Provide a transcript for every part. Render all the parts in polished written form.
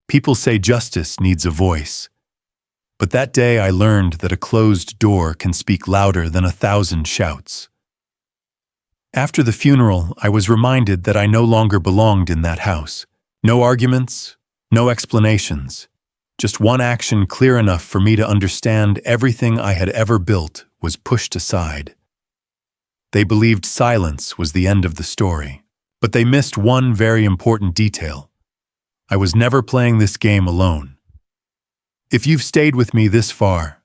People say justice needs a voice. But that day I learned that a closed door can speak louder than 1,000 shouts. After the funeral, I was reminded that I no longer belonged in that house. No arguments, no explanations. Just one action clear enough for me to understand everything I had ever built was pushed aside. They believed silence was the end of the story, but they missed one very important detail. I was never playing this game alone. If you've stayed with me this far,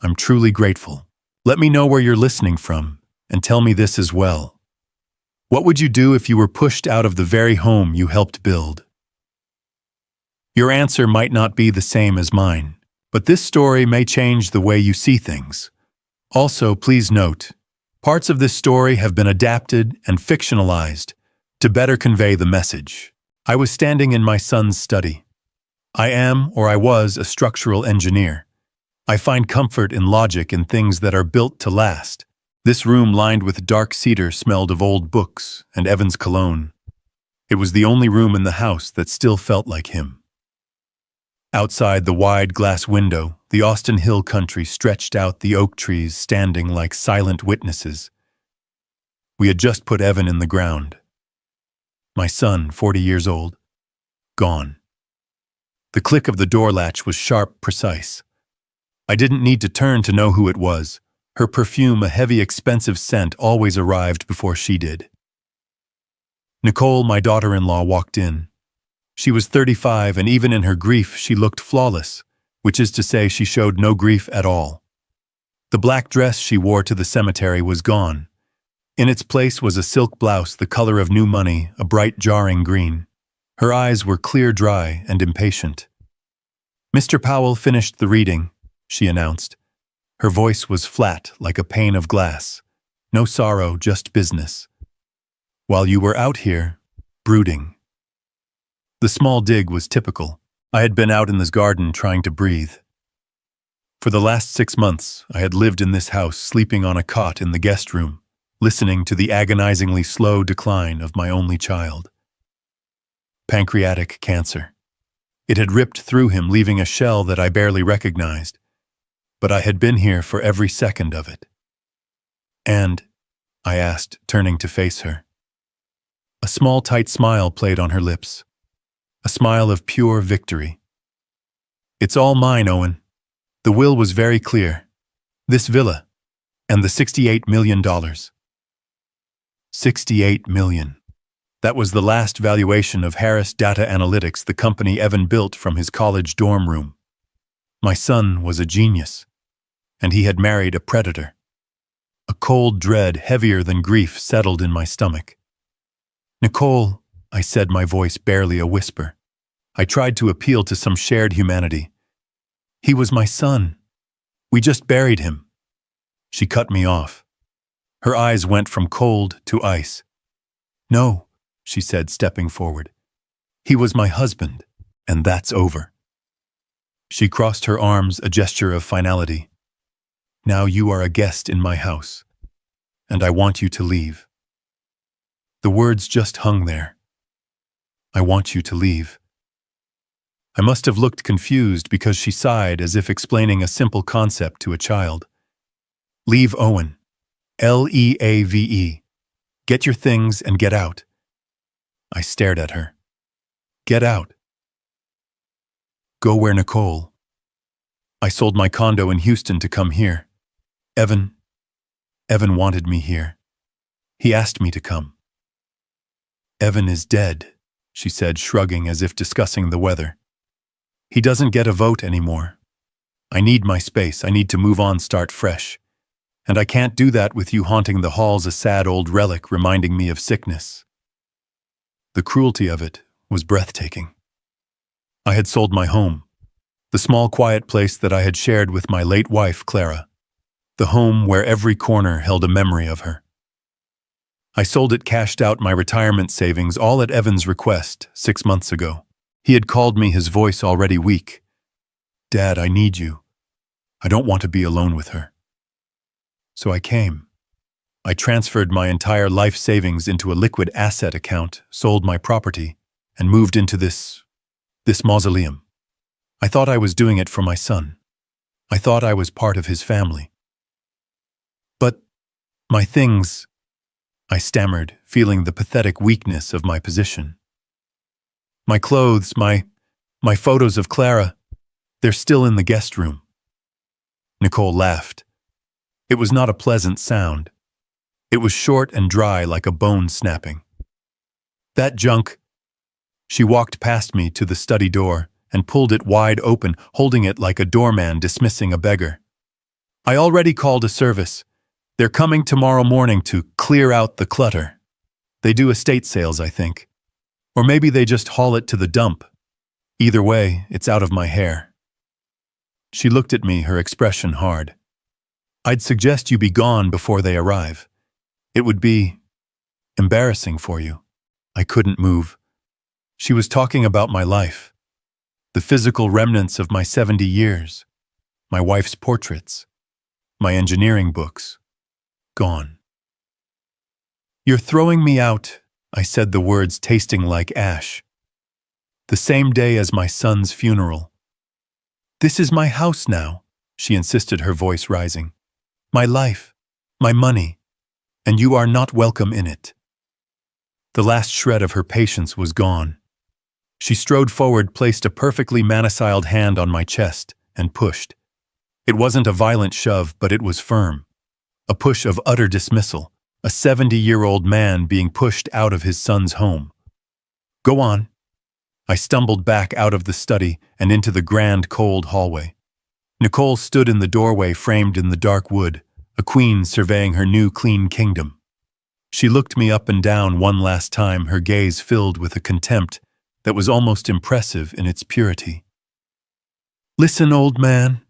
I'm truly grateful. Let me know where you're listening from, and tell me this as well. What would you do if you were pushed out of the very home you helped build? Your answer might not be the same as mine, but this story may change the way you see things. Also, please note, parts of this story have been adapted and fictionalized to better convey the message. I was standing in my son's study. I am, or I was, a structural engineer. I find comfort in logic in things that are built to last. This room lined with dark cedar smelled of old books and Evan's cologne. It was the only room in the house that still felt like him. Outside the wide glass window, the Austin Hill country stretched out, the oak trees standing like silent witnesses. We had just put Evan in the ground. My son, 40 years old, gone. The click of the door latch was sharp, precise. I didn't need to turn to know who it was. Her perfume, a heavy, expensive scent, always arrived before she did. Nicole, my daughter-in-law, walked in. She was 35, and even in her grief, she looked flawless, which is to say she showed no grief at all. The black dress she wore to the cemetery was gone. In its place was a silk blouse the color of new money, a bright, jarring green. Her eyes were clear, dry, and impatient. "Mr. Powell finished the reading," she announced. Her voice was flat, like a pane of glass. No sorrow, just business. "While you were out here, brooding." The small dig was typical. I had been out in this garden trying to breathe. For the last 6 months, I had lived in this house, sleeping on a cot in the guest room, listening to the agonizingly slow decline of my only child. Pancreatic cancer. It had ripped through him, leaving a shell that I barely recognized. But I had been here for every second of it. "And?" I asked, turning to face her. A small, tight smile played on her lips. A smile of pure victory. "It's all mine, Owen. The will was very clear. This villa, and the $68 million. $68 million. That was the last valuation of Harris Data Analytics, the company Evan built from his college dorm room. My son was a genius, and he had married a predator. A cold dread, heavier than grief, settled in my stomach. "Nicole," I said, my voice barely a whisper. I tried to appeal to some shared humanity. "He was my son. We just buried him." She cut me off. Her eyes went from cold to ice. "No," she said, stepping forward. "He was my husband, and that's over." She crossed her arms, a gesture of finality. "Now you are a guest in my house, and I want you to leave." The words just hung there. "I want you to leave." I must have looked confused because she sighed as if explaining a simple concept to a child. "Leave, Owen. Leave. Get your things and get out." I stared at her. "Get out." "Go where, Nicole?" "I sold my condo in Houston to come here. Evan wanted me here. He asked me to come." "Evan is dead," she said, shrugging as if discussing the weather. "He doesn't get a vote anymore. I need my space. I need to move on, start fresh. And I can't do that with you haunting the halls, a sad old relic reminding me of sickness." The cruelty of it was breathtaking. I had sold my home, the small, quiet place that I had shared with my late wife, Clara, the home where every corner held a memory of her. I sold it, cashed out my retirement savings, all at Evan's request, 6 months ago. He had called me, his voice already weak. "Dad, I need you. I don't want to be alone with her." So I came. I transferred my entire life savings into a liquid asset account, sold my property, and moved into this mausoleum. I thought I was doing it for my son. I thought I was part of his family. But my things, I stammered, feeling the pathetic weakness of my position. My clothes, my photos of Clara, they're still in the guest room. Nicole laughed. It was not a pleasant sound. It was short and dry like a bone snapping. That junk. She walked past me to the study door and pulled it wide open, holding it like a doorman dismissing a beggar. I already called a service. They're coming tomorrow morning to clear out the clutter. They do estate sales, I think. Or maybe they just haul it to the dump. Either way, it's out of my hair. She looked at me, her expression hard. I'd suggest you be gone before they arrive. It would be embarrassing for you. I couldn't move. She was talking about my life, the physical remnants of my 70 years, my wife's portraits, my engineering books. Gone. You're throwing me out, I said, the words tasting like ash. The same day as my son's funeral. This is my house now, she insisted, her voice rising. My life, my money, and you are not welcome in it. The last shred of her patience was gone. She strode forward, placed a perfectly maniciled hand on my chest, and pushed. It wasn't a violent shove, but it was firm. A push of utter dismissal, a 70-year-old man being pushed out of his son's home. Go on. I stumbled back out of the study and into the grand, cold hallway. Nicole stood in the doorway, framed in the dark wood, a queen surveying her new, clean kingdom. She looked me up and down one last time, her gaze filled with a contempt that was almost impressive in its purity. Listen, old man,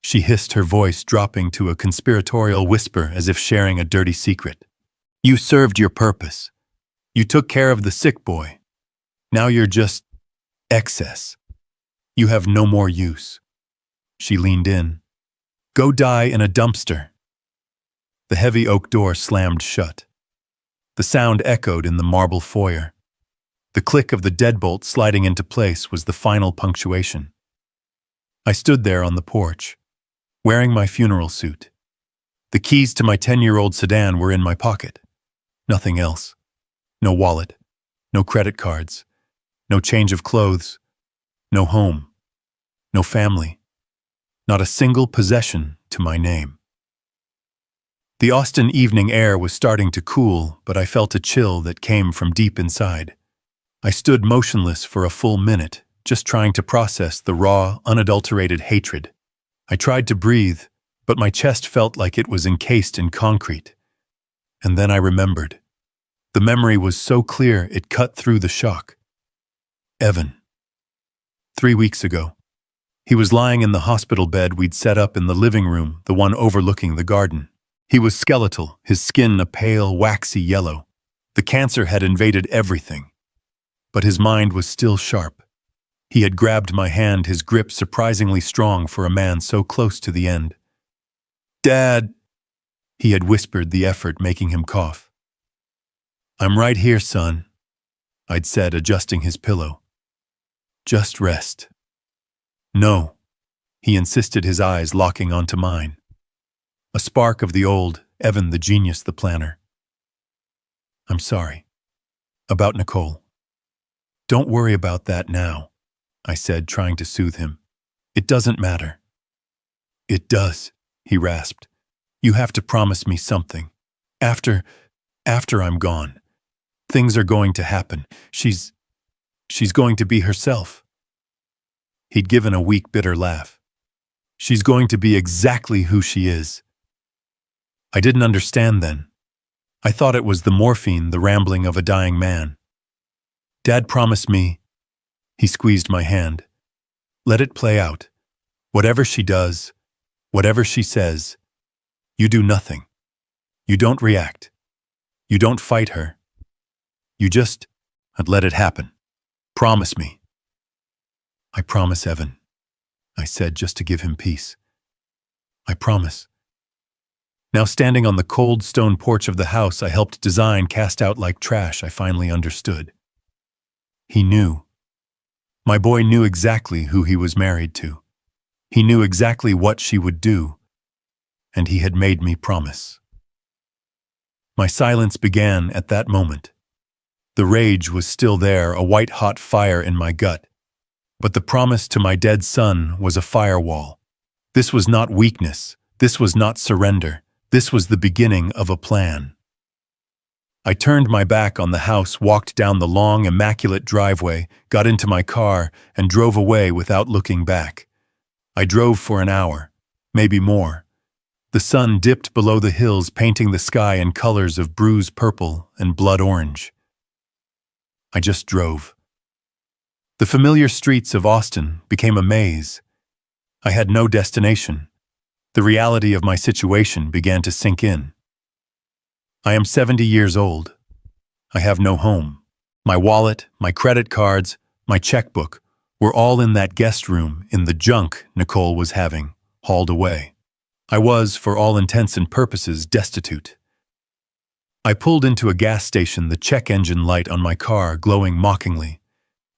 she hissed, her voice dropping to a conspiratorial whisper as if sharing a dirty secret. You served your purpose. You took care of the sick boy. Now you're just excess. You have no more use. She leaned in. Go die in a dumpster. The heavy oak door slammed shut. The sound echoed in the marble foyer. The click of the deadbolt sliding into place was the final punctuation. I stood there on the porch, wearing my funeral suit. The keys to my 10-year-old sedan were in my pocket. Nothing else. No wallet. No credit cards. No change of clothes. No home. No family. Not a single possession to my name. The Austin evening air was starting to cool, but I felt a chill that came from deep inside. I stood motionless for a full minute, just trying to process the raw, unadulterated hatred. I tried to breathe, but my chest felt like it was encased in concrete. And then I remembered. The memory was so clear it cut through the shock. Evan. 3 weeks ago. He was lying in the hospital bed we'd set up in the living room, the one overlooking the garden. He was skeletal, his skin a pale, waxy yellow. The cancer had invaded everything. But his mind was still sharp. He had grabbed my hand, his grip surprisingly strong for a man so close to the end. Dad, he had whispered, the effort making him cough. I'm right here, son, I'd said, adjusting his pillow. Just rest. No, he insisted, his eyes locking onto mine. A spark of the old, Evan the genius, the planner. I'm sorry. About Nicole. Don't worry about that now, I said, trying to soothe him. It doesn't matter. It does, he rasped. You have to promise me something. After I'm gone. Things are going to happen. She's going to be herself. He'd given a weak, bitter laugh. She's going to be exactly who she is. I didn't understand then. I thought it was the morphine, the rambling of a dying man. Dad promised me. He squeezed my hand. Let it play out. Whatever she does, whatever she says, you do nothing. You don't react. You don't fight her. You just let it happen. Promise me. I promise, Evan, I said, just to give him peace. I promise. Now, standing on the cold stone porch of the house I helped design, cast out like trash, I finally understood. He knew. My boy knew exactly who he was married to. He knew exactly what she would do, and he had made me promise. My silence began at that moment. The rage was still there, a white-hot fire in my gut. But the promise to my dead son was a firewall. This was not weakness. This was not surrender. This was the beginning of a plan. I turned my back on the house, walked down the long, immaculate driveway, got into my car, and drove away without looking back. I drove for an hour, maybe more. The sun dipped below the hills, painting the sky in colors of bruise purple and blood orange. I just drove. The familiar streets of Austin became a maze. I had no destination. The reality of my situation began to sink in. I am 70 years old. I have no home. My wallet, my credit cards, my checkbook were all in that guest room in the junk Nicole was having, hauled away. I was, for all intents and purposes, destitute. I pulled into a gas station, the check engine light on my car glowing mockingly.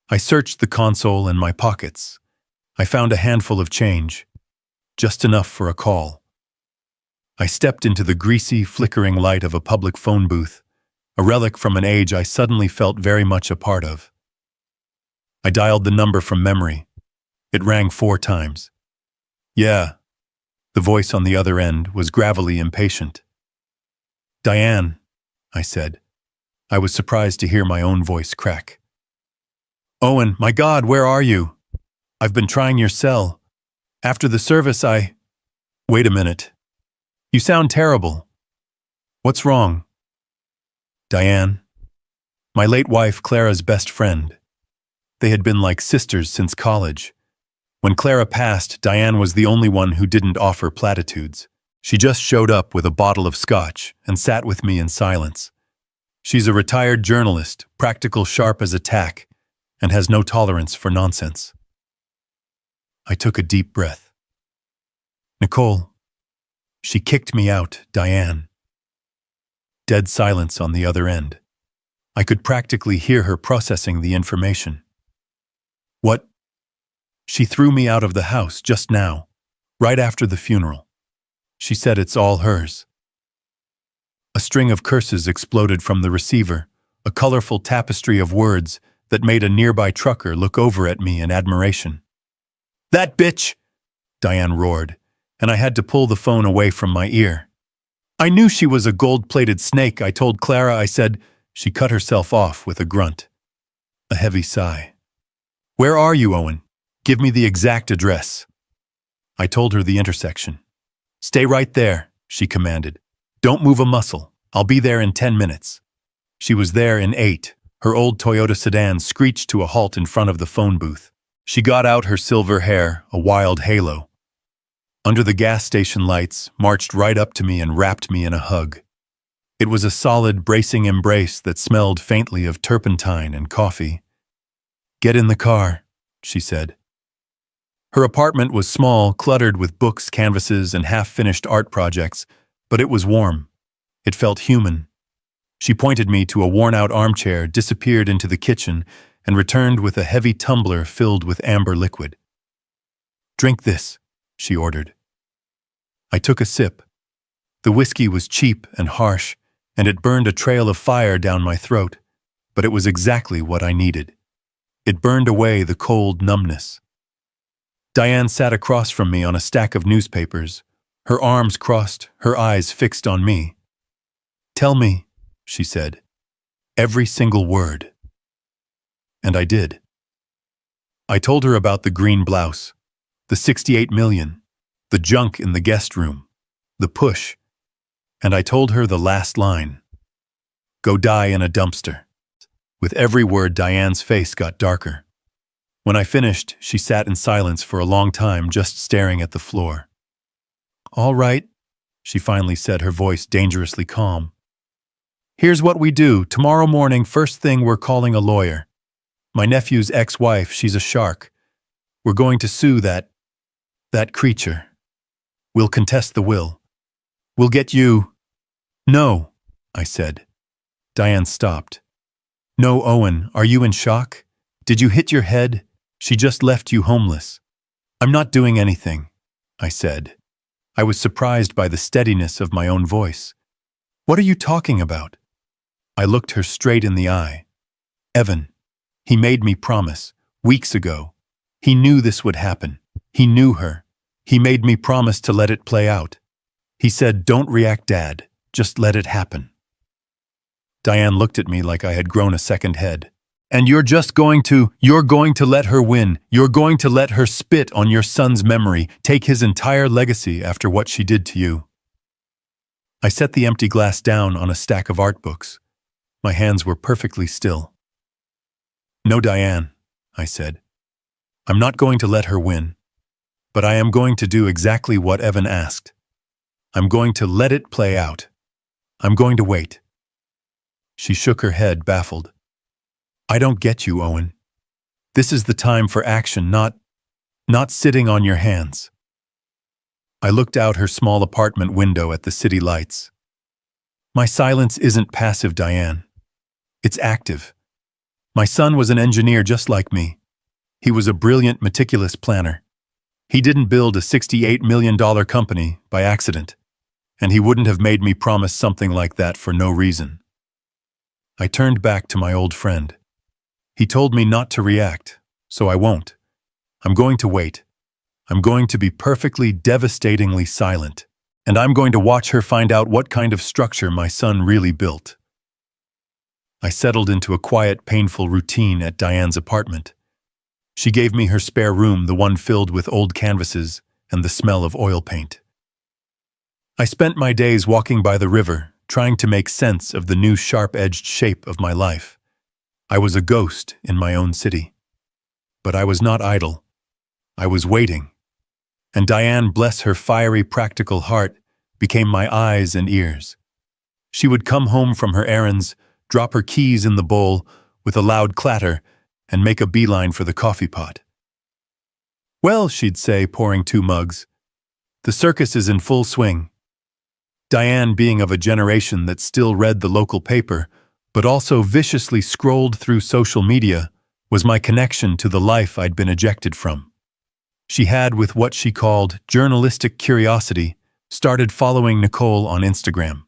I searched the console and my pockets. I found a handful of change, just enough for a call. I stepped into the greasy, flickering light of a public phone booth, a relic from an age I suddenly felt very much a part of. I dialed the number from memory. It rang 4 times. Yeah. The voice on the other end was gravelly impatient. Diane, I said. I was surprised to hear my own voice crack. Owen, my God, where are you? I've been trying your cell. After the service, Wait a minute. You sound terrible. What's wrong? Diane. My late wife, Clara's best friend. They had been like sisters since college. When Clara passed, Diane was the only one who didn't offer platitudes. She just showed up with a bottle of scotch and sat with me in silence. She's a retired journalist, practical, sharp as a tack, and has no tolerance for nonsense. I took a deep breath. Nicole. She kicked me out, Diane. Dead silence on the other end. I could practically hear her processing the information. What? She threw me out of the house just now, right after the funeral. She said it's all hers. A string of curses exploded from the receiver, a colorful tapestry of words that made a nearby trucker look over at me in admiration. That bitch! Diane roared, and I had to pull the phone away from my ear. I knew she was a gold-plated snake, I told Clara. I said. She cut herself off with a grunt. A heavy sigh. Where are you, Owen? Give me the exact address. I told her the intersection. Stay right there, she commanded. Don't move a muscle. I'll be there in 10 minutes. She was there in 8. Her old Toyota sedan screeched to a halt in front of the phone booth. She got out her silver hair, a wild halo. Under the gas station lights, marched right up to me and wrapped me in a hug. It was a solid, bracing embrace that smelled faintly of turpentine and coffee. Get in the car, she said. Her apartment was small, cluttered with books, canvases, and half-finished art projects, but it was warm. It felt human. She pointed me to a worn-out armchair, disappeared into the kitchen, and returned with a heavy tumbler filled with amber liquid. Drink this, she ordered. I took a sip. The whiskey was cheap and harsh, and it burned a trail of fire down my throat, but it was exactly what I needed. It burned away the cold numbness. Diane sat across from me on a stack of newspapers, her arms crossed, her eyes fixed on me. Tell me, she said, every single word. And I did. I told her about the green blouse, the 68 million, the junk in the guest room, the push, and I told her the last line. Go die in a dumpster. With every word, Diane's face got darker. When I finished, she sat in silence for a long time, just staring at the floor. All right, she finally said, her voice dangerously calm. Here's what we do. Tomorrow morning, first thing, we're calling a lawyer. My nephew's ex-wife, she's a shark. We're going to sue that creature. We'll contest the will. We'll get you. No, I said. Diane stopped. No, Owen, are you in shock? Did you hit your head? She just left you homeless. I'm not doing anything, I said. I was surprised by the steadiness of my own voice. What are you talking about? I looked her straight in the eye. Evan, he made me promise, weeks ago. He knew this would happen. He knew her. He made me promise to let it play out. He said, don't react, Dad. Just let it happen. Diane looked at me like I had grown a second head. And you're going to let her win. You're going to let her spit on your son's memory, take his entire legacy after what she did to you. I set the empty glass down on a stack of art books. My hands were perfectly still. No, Diane, I said. I'm not going to let her win. But I am going to do exactly what Evan asked. I'm going to let it play out. I'm going to wait. She shook her head, baffled. I don't get you, Owen. This is the time for action, not sitting on your hands. I looked out her small apartment window at the city lights. My silence isn't passive, Diane. It's active. My son was an engineer just like me. He was a brilliant, meticulous planner. He didn't build a $68 million company by accident, and he wouldn't have made me promise something like that for no reason. I turned back to my old friend. He told me not to react, so I won't. I'm going to wait. I'm going to be perfectly, devastatingly silent, and I'm going to watch her find out what kind of structure my son really built. I settled into a quiet, painful routine at Diane's apartment. She gave me her spare room, the one filled with old canvases and the smell of oil paint. I spent my days walking by the river, trying to make sense of the new sharp-edged shape of my life. I was a ghost in my own city. But I was not idle. I was waiting. And Diane, bless her fiery, practical heart, became my eyes and ears. She would come home from her errands, drop her keys in the bowl with a loud clatter, and make a beeline for the coffee pot. Well, she'd say, pouring 2 mugs, the circus is in full swing. Diane, being of a generation that still read the local paper, but also viciously scrolled through social media, was my connection to the life I'd been ejected from. She had, with what she called journalistic curiosity, started following Nicole on Instagram.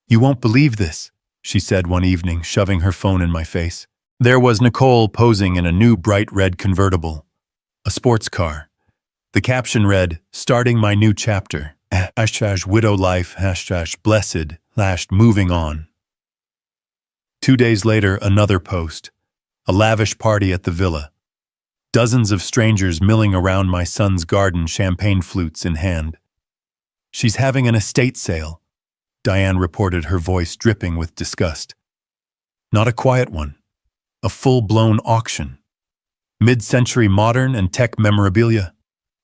You won't believe this, she said one evening, shoving her phone in my face. There was Nicole posing in a new bright red convertible, a sports car. The caption read, starting my new chapter, #widow life, #blessed, moving on. 2 days later, another post, a lavish party at the villa. Dozens of strangers milling around my son's garden, champagne flutes in hand. She's having an estate sale, Diane reported, her voice dripping with disgust. Not a quiet one, a full-blown auction. Mid-century modern and tech memorabilia.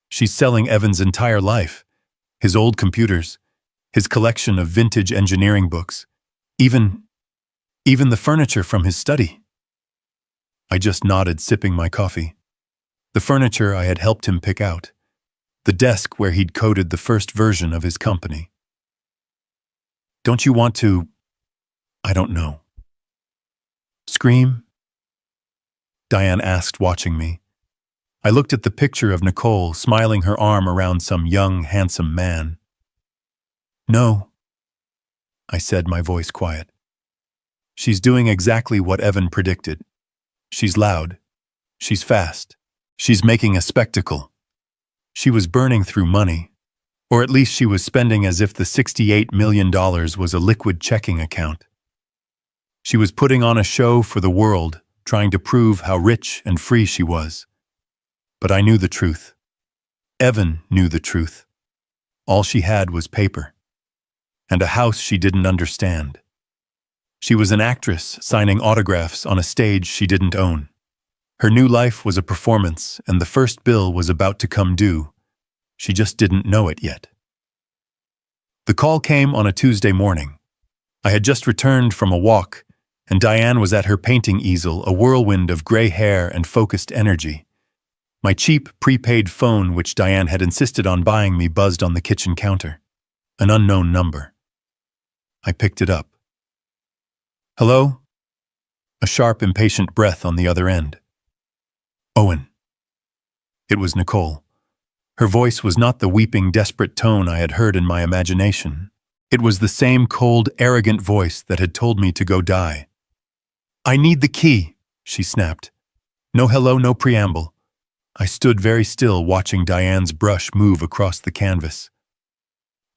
She's selling Evan's entire life, his old computers, his collection of vintage engineering books, even the furniture from his study. I just nodded, sipping my coffee. The furniture I had helped him pick out. The desk where he'd coded the first version of his company. Don't you want to, I don't know, scream? Diane asked, watching me. I looked at the picture of Nicole smiling, her arm around some young, handsome man. No, I said, my voice quiet. She's doing exactly what Evan predicted. She's loud. She's fast. She's making a spectacle. She was burning through money, or at least she was spending as if the $68 million was a liquid checking account. She was putting on a show for the world, trying to prove how rich and free she was. But I knew the truth. Evan knew the truth. All she had was paper. And a house she didn't understand. She was an actress signing autographs on a stage she didn't own. Her new life was a performance, and the first bill was about to come due. She just didn't know it yet. The call came on a Tuesday morning. I had just returned from a walk, and Diane was at her painting easel, a whirlwind of gray hair and focused energy. My cheap, prepaid phone, which Diane had insisted on buying me, buzzed on the kitchen counter. An unknown number. I picked it up. Hello? A sharp, impatient breath on the other end. Owen, It was Nicole. Her voice was not the weeping, desperate tone I had heard in my imagination. It was the same cold, arrogant voice that had told me to go die. "I need the key," she snapped. No hello, no preamble. I stood very still, watching Diane's brush move across the canvas.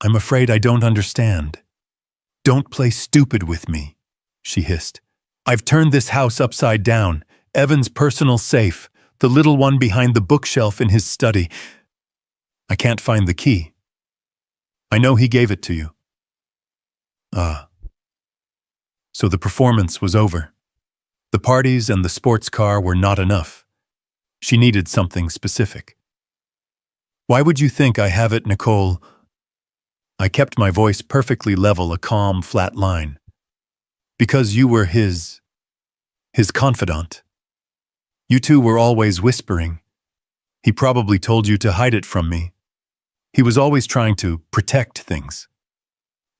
"I'm afraid I don't understand." "Don't play stupid with me," she hissed. "I've turned this house upside down. Evan's personal safe, the little one behind the bookshelf in his study. I can't find the key. I know he gave it to you." Ah. So the performance was over. The parties and the sports car were not enough. She needed something specific. "Why would you think I have it, Nicole?" I kept my voice perfectly level, a calm, flat line. "Because you were his confidant. You two were always whispering. He probably told you to hide it from me. He was always trying to protect things."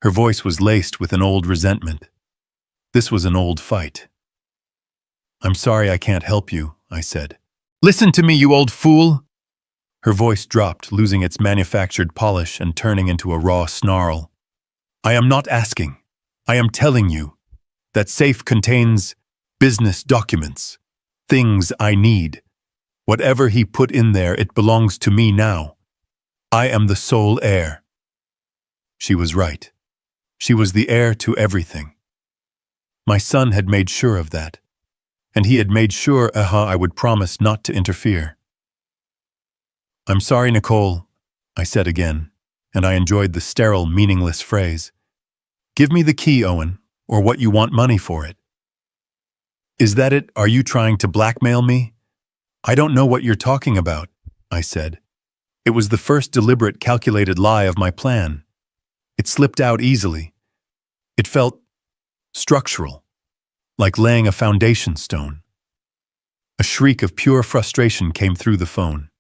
Her voice was laced with an old resentment. This was an old fight. "I'm sorry I can't help you," I said. "Listen to me, you old fool!" Her voice dropped, losing its manufactured polish and turning into a raw snarl. "I am not asking. I am telling you. That safe contains business documents. Things I need. Whatever he put in there, it belongs to me now. I am the sole heir." She was right. She was the heir to everything. My son had made sure of that. And he had made sure I would promise not to interfere. "I'm sorry, Nicole," I said again, and I enjoyed the sterile, meaningless phrase. "Give me the key, Owen, or what you want money for it." "Is that it? Are you trying to blackmail me?" "I don't know what you're talking about," I said. It was the first deliberate, calculated lie of my plan. It slipped out easily. It felt structural, like laying a foundation stone. A shriek of pure frustration came through the phone.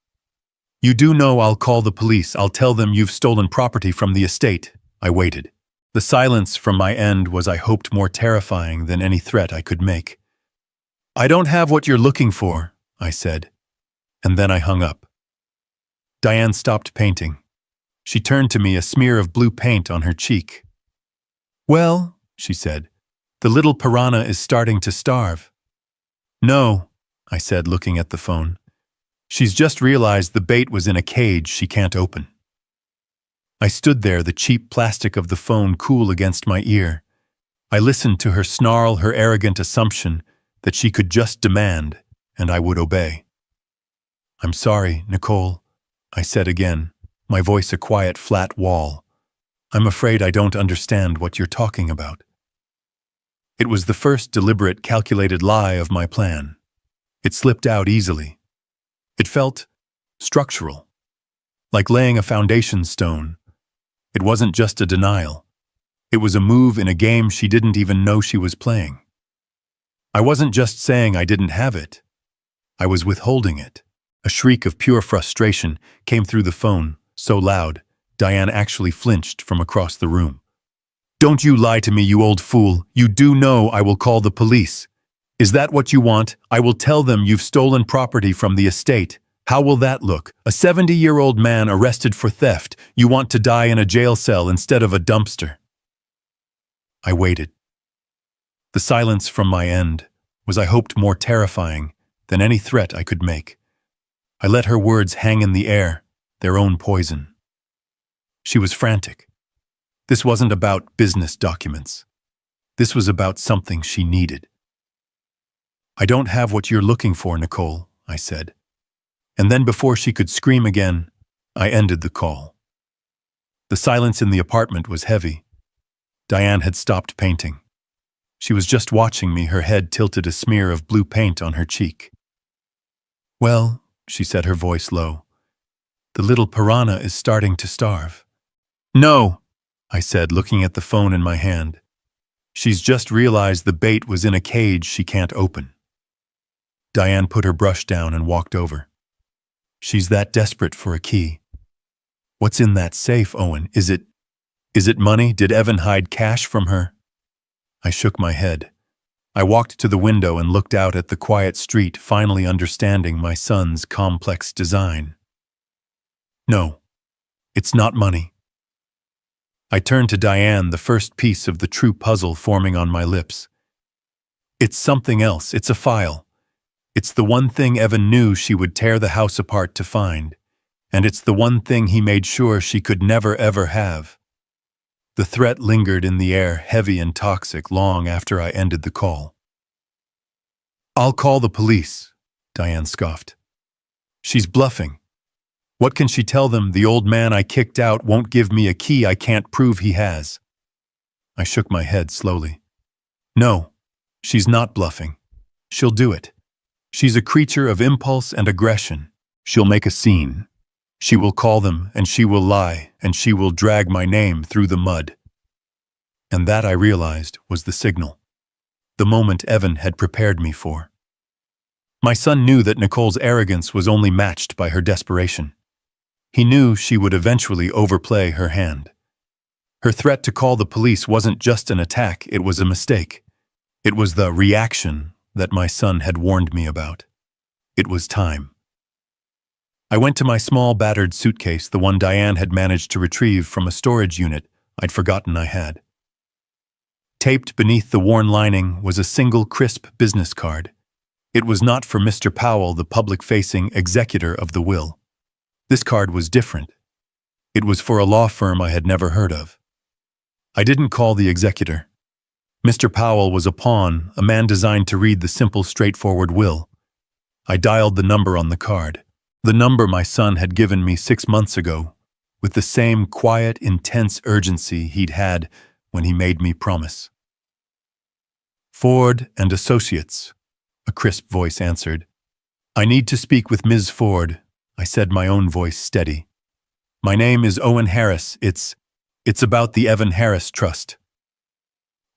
"You do know I'll call the police. I'll tell them you've stolen property from the estate." I waited. The silence from my end was, I hoped, more terrifying than any threat I could make. "I don't have what you're looking for," I said, and then I hung up. Diane stopped painting. She turned to me, a smear of blue paint on her cheek. "Well," she said, "the little piranha is starting to starve." "No," I said, looking at the phone. "She's just realized the bait was in a cage she can't open." I stood there, the cheap plastic of the phone cool against my ear. I listened to her snarl, her arrogant assumption that she could just demand, and I would obey. "I'm sorry, Nicole," I said again, my voice a quiet, flat wall. "I'm afraid I don't understand what you're talking about." It was the first deliberate, calculated lie of my plan. It slipped out easily. It felt structural, like laying a foundation stone. It wasn't just a denial. It was a move in a game she didn't even know she was playing. I wasn't just saying I didn't have it. I was withholding it. A shriek of pure frustration came through the phone, so loud, Diane actually flinched from across the room. "Don't you lie to me, you old fool. You do know I will call the police. Is that what you want? I will tell them you've stolen property from the estate. How will that look? A 70-year-old man arrested for theft. You want to die in a jail cell instead of a dumpster." I waited. The silence from my end was, I hoped, more terrifying than any threat I could make. I let her words hang in the air, their own poison. She was frantic. This wasn't about business documents. This was about something she needed. "I don't have what you're looking for, Nicole," I said. And then before she could scream again, I ended the call. The silence in the apartment was heavy. Diane had stopped painting. She was just watching me, her head tilted, a smear of blue paint on her cheek. "Well," she said, her voice low, "the little piranha is starting to starve." "No," I said, looking at the phone in my hand. "She's just realized the bait was in a cage she can't open." Diane put her brush down and walked over. "She's that desperate for a key. What's in that safe, Owen? Is it money? Did Evan hide cash from her?" I shook my head. I walked to the window and looked out at the quiet street, finally understanding my son's complex design. No, it's not money. I turned to Diane, the first piece of the true puzzle forming on my lips. It's something else. It's a file. It's the one thing Evan knew she would tear the house apart to find, and it's the one thing he made sure she could never ever have. The threat lingered in the air, heavy and toxic, long after I ended the call. "I'll call the police," Diane scoffed. "She's bluffing. What can she tell them? The old man I kicked out won't give me a key I can't prove he has." I shook my head slowly. "No, she's not bluffing. She'll do it. She's a creature of impulse and aggression. She'll make a scene. She will call them, and she will lie, and she will drag my name through the mud." And that, I realized, was the signal. The moment Evan had prepared me for. My son knew that Nicole's arrogance was only matched by her desperation. He knew she would eventually overplay her hand. Her threat to call the police wasn't just an attack, it was a mistake. It was the reaction that my son had warned me about. It was time. I went to my small, battered suitcase, the one Diane had managed to retrieve from a storage unit I'd forgotten I had. Taped beneath the worn lining was a single crisp business card. It was not for Mr. Powell, the public-facing executor of the will. This card was different. It was for a law firm I had never heard of. I didn't call the executor. Mr. Powell was a pawn, a man designed to read the simple, straightforward will. I dialed the number on the card, the number my son had given me 6 months ago, with the same quiet, intense urgency he'd had when he made me promise. "Ford and Associates," a crisp voice answered. "I need to speak with Ms. Ford," I said, my own voice steady. "My name is Owen Harris. It's about the Evan Harris Trust."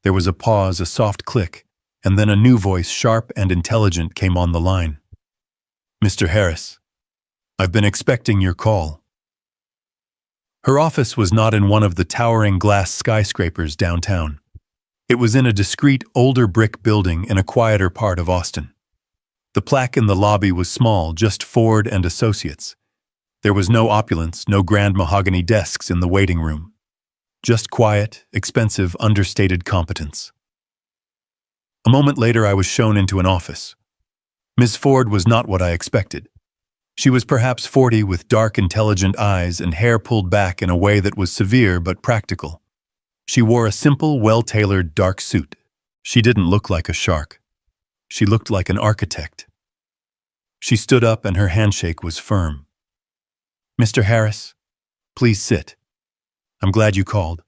There was a pause, a soft click, and then a new voice, sharp and intelligent, came on the line. "Mr. Harris, I've been expecting your call." Her office was not in one of the towering glass skyscrapers downtown. It was in a discreet, older brick building in a quieter part of Austin. The plaque in the lobby was small, just Ford and Associates. There was no opulence, no grand mahogany desks in the waiting room. Just quiet, expensive, understated competence. A moment later, I was shown into an office. Ms. Ford was not what I expected. She was perhaps 40, with dark, intelligent eyes and hair pulled back in a way that was severe but practical. She wore a simple, well-tailored dark suit. She didn't look like a shark. She looked like an architect. She stood up and her handshake was firm. "Mr. Harris, please sit. I'm glad you called."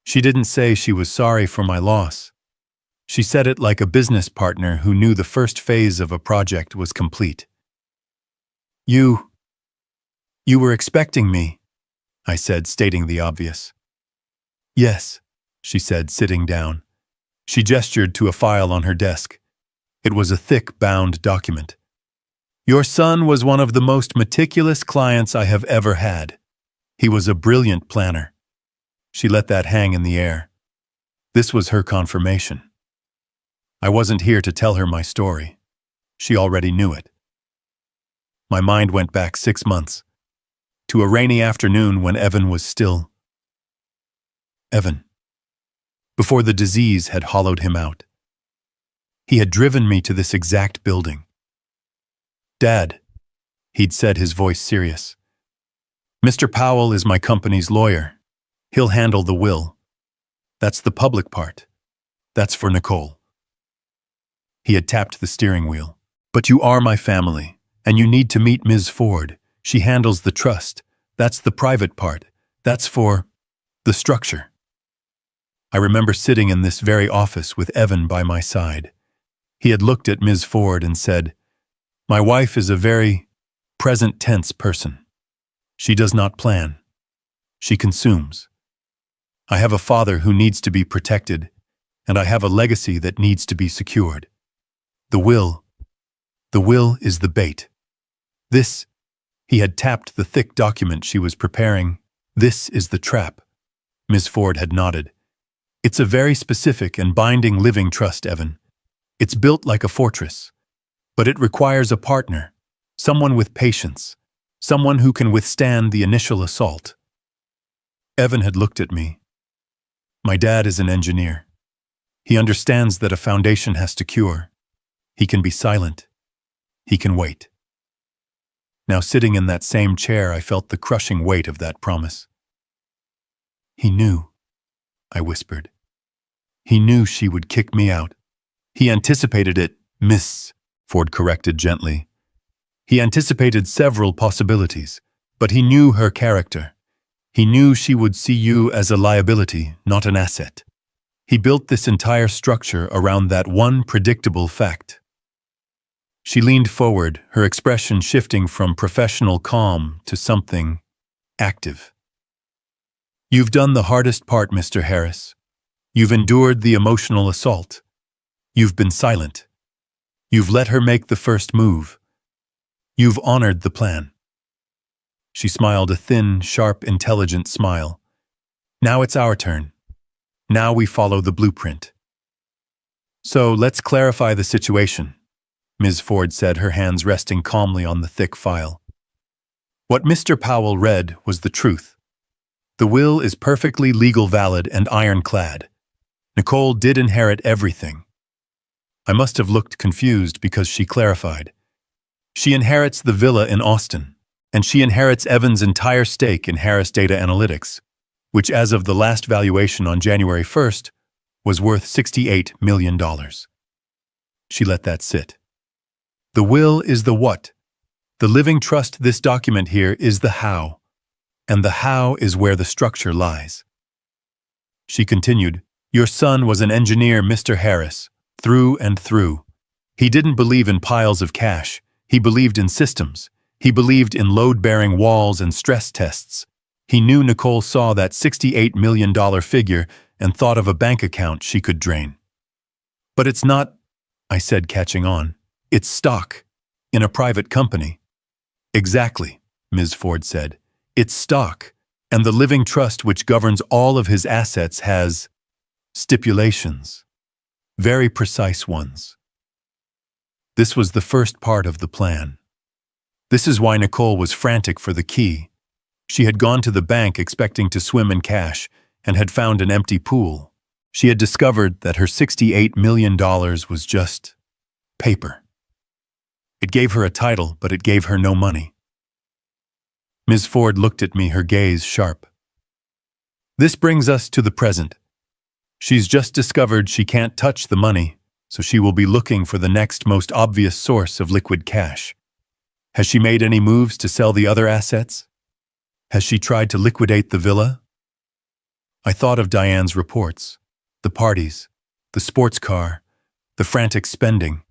She didn't say she was sorry for my loss. She said it like a business partner who knew the first phase of a project was complete. You were expecting me," I said, stating the obvious. "Yes," she said, sitting down. She gestured to a file on her desk. It was a thick, bound document. "Your son was one of the most meticulous clients I have ever had. He was a brilliant planner." She let that hang in the air. This was her confirmation. I wasn't here to tell her my story. She already knew it. My mind went back 6 months, to a rainy afternoon when Evan was still Evan, before the disease had hollowed him out. He had driven me to this exact building. "Dad," he'd said, his voice serious. "Mr. Powell is my company's lawyer. He'll handle the will. That's the public part. That's for Nicole." He had tapped the steering wheel. "But you are my family, and you need to meet Ms. Ford. She handles the trust. That's the private part. That's for the structure." I remember sitting in this very office with Evan by my side. He had looked at Ms. Ford and said, "My wife is a very present tense person. She does not plan. She consumes. I have a father who needs to be protected, and I have a legacy that needs to be secured. The will is the bait. This," he had tapped the thick document she was preparing, "this is the trap." Ms. Ford had nodded. It's a very specific and binding living trust, Evan. It's built like a fortress. But it requires a partner, someone with patience, someone who can withstand the initial assault. Evan had looked at me. My dad is an engineer. He understands that a foundation has to cure. He can be silent. He can wait. Now, sitting in that same chair, I felt the crushing weight of that promise. He knew, I whispered. He knew she would kick me out. He anticipated it, Miss, Ford corrected gently. He anticipated several possibilities, but he knew her character. He knew she would see you as a liability, not an asset. He built this entire structure around that one predictable fact. She leaned forward, her expression shifting from professional calm to something active. You've done the hardest part, Mr. Harris. You've endured the emotional assault. You've been silent. You've let her make the first move. You've honored the plan. She smiled a thin, sharp, intelligent smile. Now it's our turn. Now we follow the blueprint. So let's clarify the situation, Ms. Ford said, her hands resting calmly on the thick file. What Mr. Powell read was the truth. The will is perfectly legal, valid, and ironclad. Nicole did inherit everything. I must have looked confused because she clarified. She inherits the villa in Austin, and she inherits Evan's entire stake in Harris Data Analytics, which as of the last valuation on January 1st was worth $68 million. She let that sit. The will is the what. The living trust, this document here, is the how. And the how is where the structure lies. She continued, your son was an engineer, Mr. Harris, through and through. He didn't believe in piles of cash. He believed in systems. He believed in load-bearing walls and stress tests. He knew Nicole saw that $68 million figure and thought of a bank account she could drain. But it's not, I said, catching on. It's stock in a private company. Exactly, Ms. Ford said. It's stock, and the living trust which governs all of his assets has stipulations, very precise ones. This was the first part of the plan. This is why Nicole was frantic for the key. She had gone to the bank expecting to swim in cash and had found an empty pool. She had discovered that her $68 million was just paper. It gave her a title, but it gave her no money. Ms. Ford looked at me, her gaze sharp. This brings us to the present. She's just discovered she can't touch the money, so she will be looking for the next most obvious source of liquid cash. Has she made any moves to sell the other assets? Has she tried to liquidate the villa? I thought of Diane's reports, the parties, the sports car, the frantic spending.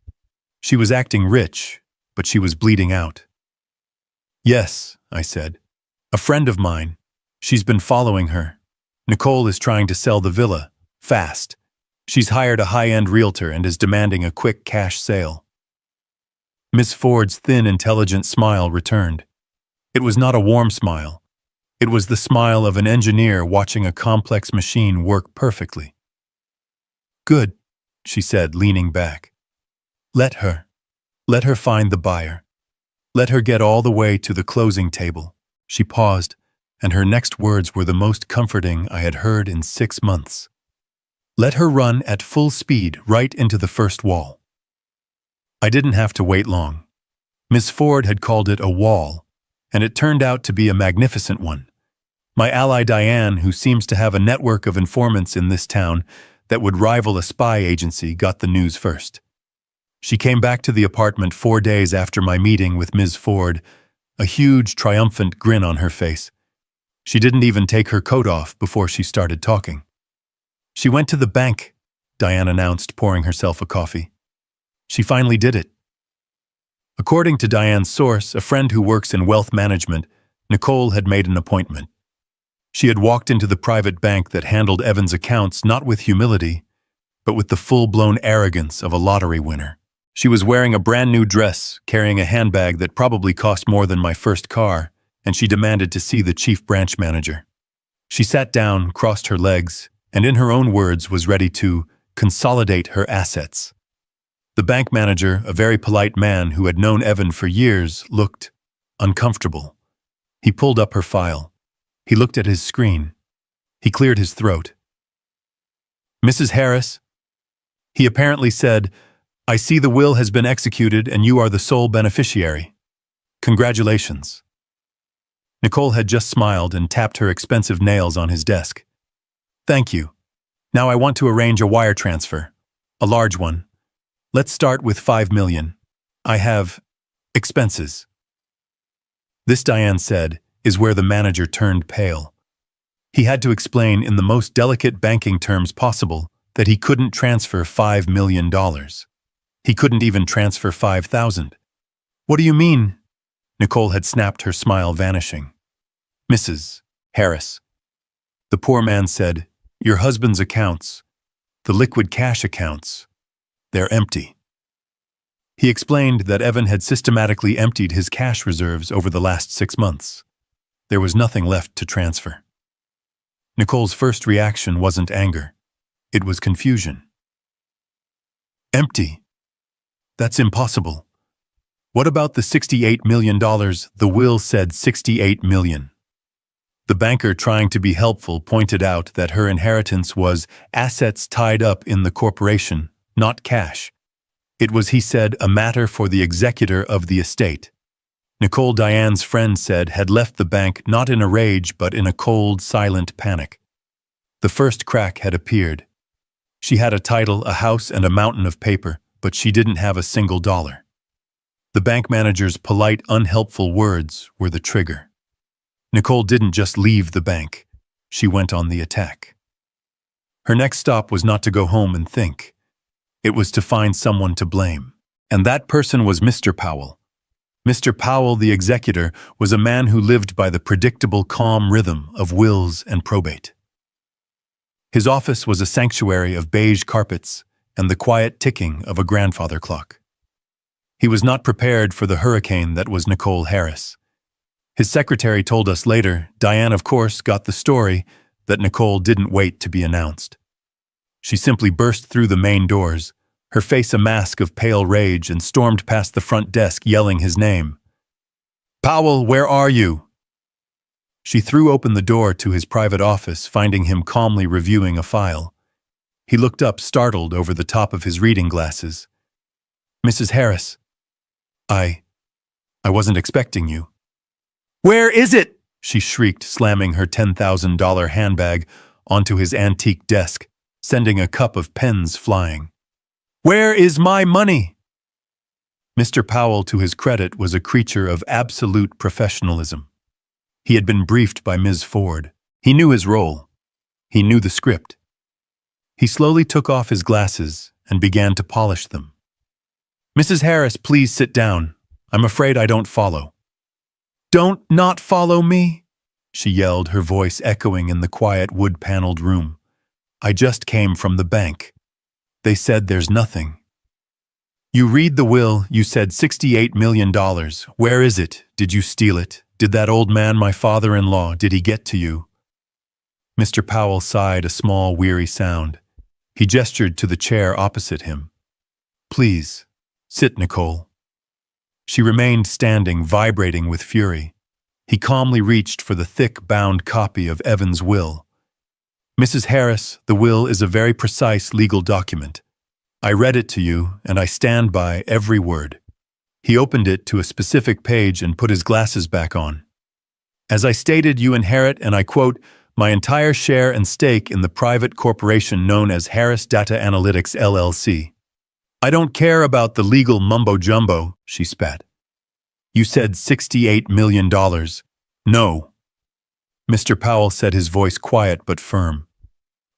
She was acting rich, but she was bleeding out. Yes, I said. A friend of mine. She's been following her. Nicole is trying to sell the villa, fast. She's hired a high-end realtor and is demanding a quick cash sale. Miss Ford's thin, intelligent smile returned. It was not a warm smile. It was the smile of an engineer watching a complex machine work perfectly. Good, she said, leaning back. Let her find the buyer. Let her get all the way to the closing table. She paused, and her next words were the most comforting I had heard in 6 months. Let her run at full speed right into the first wall. I didn't have to wait long. Miss Ford had called it a wall, and it turned out to be a magnificent one. My ally Diane, who seems to have a network of informants in this town that would rival a spy agency, got the news first. She came back to the apartment 4 days after my meeting with Ms. Ford, a huge, triumphant grin on her face. She didn't even take her coat off before she started talking. She went to the bank, Diane announced, pouring herself a coffee. She finally did it. According to Diane's source, a friend who works in wealth management, Nicole had made an appointment. She had walked into the private bank that handled Evan's accounts not with humility, but with the full-blown arrogance of a lottery winner. She was wearing a brand new dress, carrying a handbag that probably cost more than my first car, and she demanded to see the chief branch manager. She sat down, crossed her legs, and in her own words was ready to consolidate her assets. The bank manager, a very polite man who had known Evan for years, looked uncomfortable. He pulled up her file. He looked at his screen. He cleared his throat. "Mrs. Harris," he apparently said, "I see the will has been executed and you are the sole beneficiary. Congratulations." Nicole had just smiled and tapped her expensive nails on his desk. "Thank you. Now I want to arrange a wire transfer. A large one. Let's start with $5 million. I have expenses." This, Diane said, is where the manager turned pale. He had to explain in the most delicate banking terms possible that he couldn't transfer $5 million. He couldn't even transfer $5,000. "What do you mean?" Nicole had snapped, her smile vanishing. "Mrs. Harris," the poor man said, "your husband's accounts, the liquid cash accounts, they're empty." He explained that Evan had systematically emptied his cash reserves over the last 6 months. There was nothing left to transfer. Nicole's first reaction wasn't anger. It was confusion. "Empty? That's impossible. What about the $68 million? The will said $68 million. The banker, trying to be helpful, pointed out that her inheritance was assets tied up in the corporation, not cash. It was, he said, a matter for the executor of the estate. Nicole, Diane's friend said, had left the bank not in a rage but in a cold, silent panic. The first crack had appeared. She had a title, a house, and a mountain of paper, but she didn't have a single dollar. The bank manager's polite, unhelpful words were the trigger. Nicole didn't just leave the bank. She went on the attack. Her next stop was not to go home and think. It was to find someone to blame. And that person was Mr. Powell. Mr. Powell, the executor, was a man who lived by the predictable, calm rhythm of wills and probate. His office was a sanctuary of beige carpets and the quiet ticking of a grandfather clock. He was not prepared for the hurricane that was Nicole Harris. His secretary told us later, Diane, of course, got the story that Nicole didn't wait to be announced. She simply burst through the main doors, her face a mask of pale rage, and stormed past the front desk yelling his name. "Powell, where are you?" She threw open the door to his private office, finding him calmly reviewing a file. He looked up, startled, over the top of his reading glasses. "Mrs. Harris, I wasn't expecting you." "Where is it?" she shrieked, slamming her $10,000 handbag onto his antique desk, sending a cup of pens flying. "Where is my money?" Mr. Powell, to his credit, was a creature of absolute professionalism. He had been briefed by Ms. Ford. He knew his role. He knew the script. He slowly took off his glasses and began to polish them. "Mrs. Harris, please sit down. I'm afraid I don't follow." "Don't not follow me?" she yelled, her voice echoing in the quiet wood-paneled room. "I just came from the bank. They said there's nothing." "You read the will, you said $68 million. Where is it? Did you steal it? Did that old man, my father-in-law, did he get to you?" Mr. Powell sighed a small, weary sound. He gestured to the chair opposite him. "Please, sit, Nicole." She remained standing, vibrating with fury. He calmly reached for the thick, bound copy of Evan's will. "Mrs. Harris, the will is a very precise legal document. I read it to you, and I stand by every word." He opened it to a specific page and put his glasses back on. "As I stated, you inherit, and I quote, my entire share and stake in the private corporation known as Harris Data Analytics LLC. I don't care about the legal mumbo-jumbo," she spat. "You said $68 million. No." Mr. Powell said, his voice quiet but firm.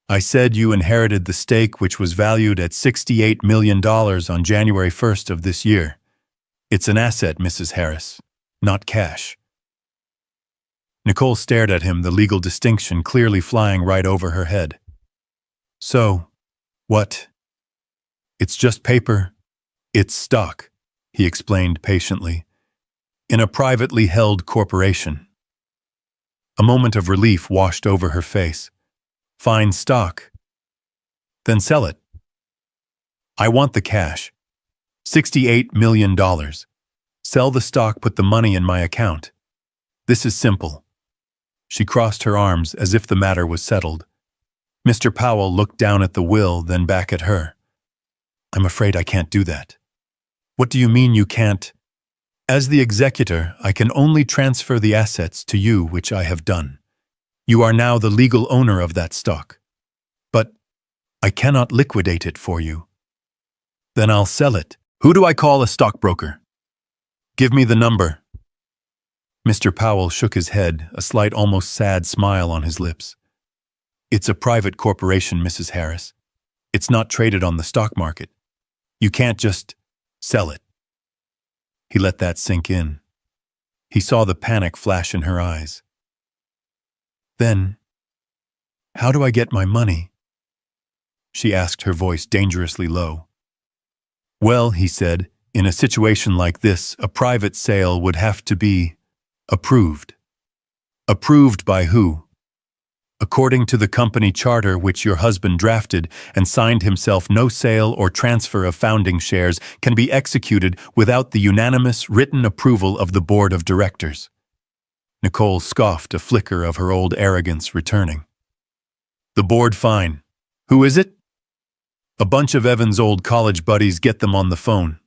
"I said you inherited the stake, which was valued at $68 million on January 1st of this year. It's an asset, Mrs. Harris, not cash." Nicole stared at him, the legal distinction clearly flying right over her head. "So, what?" "It's just paper. It's stock," he explained patiently, "in a privately held corporation." A moment of relief washed over her face. Fine stock. Then sell it. I want the cash. $68 million. Sell the stock, put the money in my account. This is simple. She crossed her arms as if the matter was settled. Mr. Powell looked down at the will, then back at her. I'm afraid I can't do that. What do you mean you can't? As the executor, I can only transfer the assets to you, which I have done. You are now the legal owner of that stock. But I cannot liquidate it for you. Then I'll sell it. Who do I call a stockbroker? Give me the number. Mr. Powell shook his head, a slight, almost sad smile on his lips. It's a private corporation, Mrs. Harris. It's not traded on the stock market. You can't just sell it. He let that sink in. He saw the panic flash in her eyes. Then, how do I get my money? She asked, her voice dangerously low. Well, he said, in a situation like this, a private sale would have to be approved. Approved by who? According to the company charter which your husband drafted and signed himself, no sale or transfer of founding shares can be executed without the unanimous written approval of the board of directors. Nicole scoffed, a flicker of her old arrogance returning. The board, fine. Who is it? A bunch of Evan's old college buddies. Get them on the phone.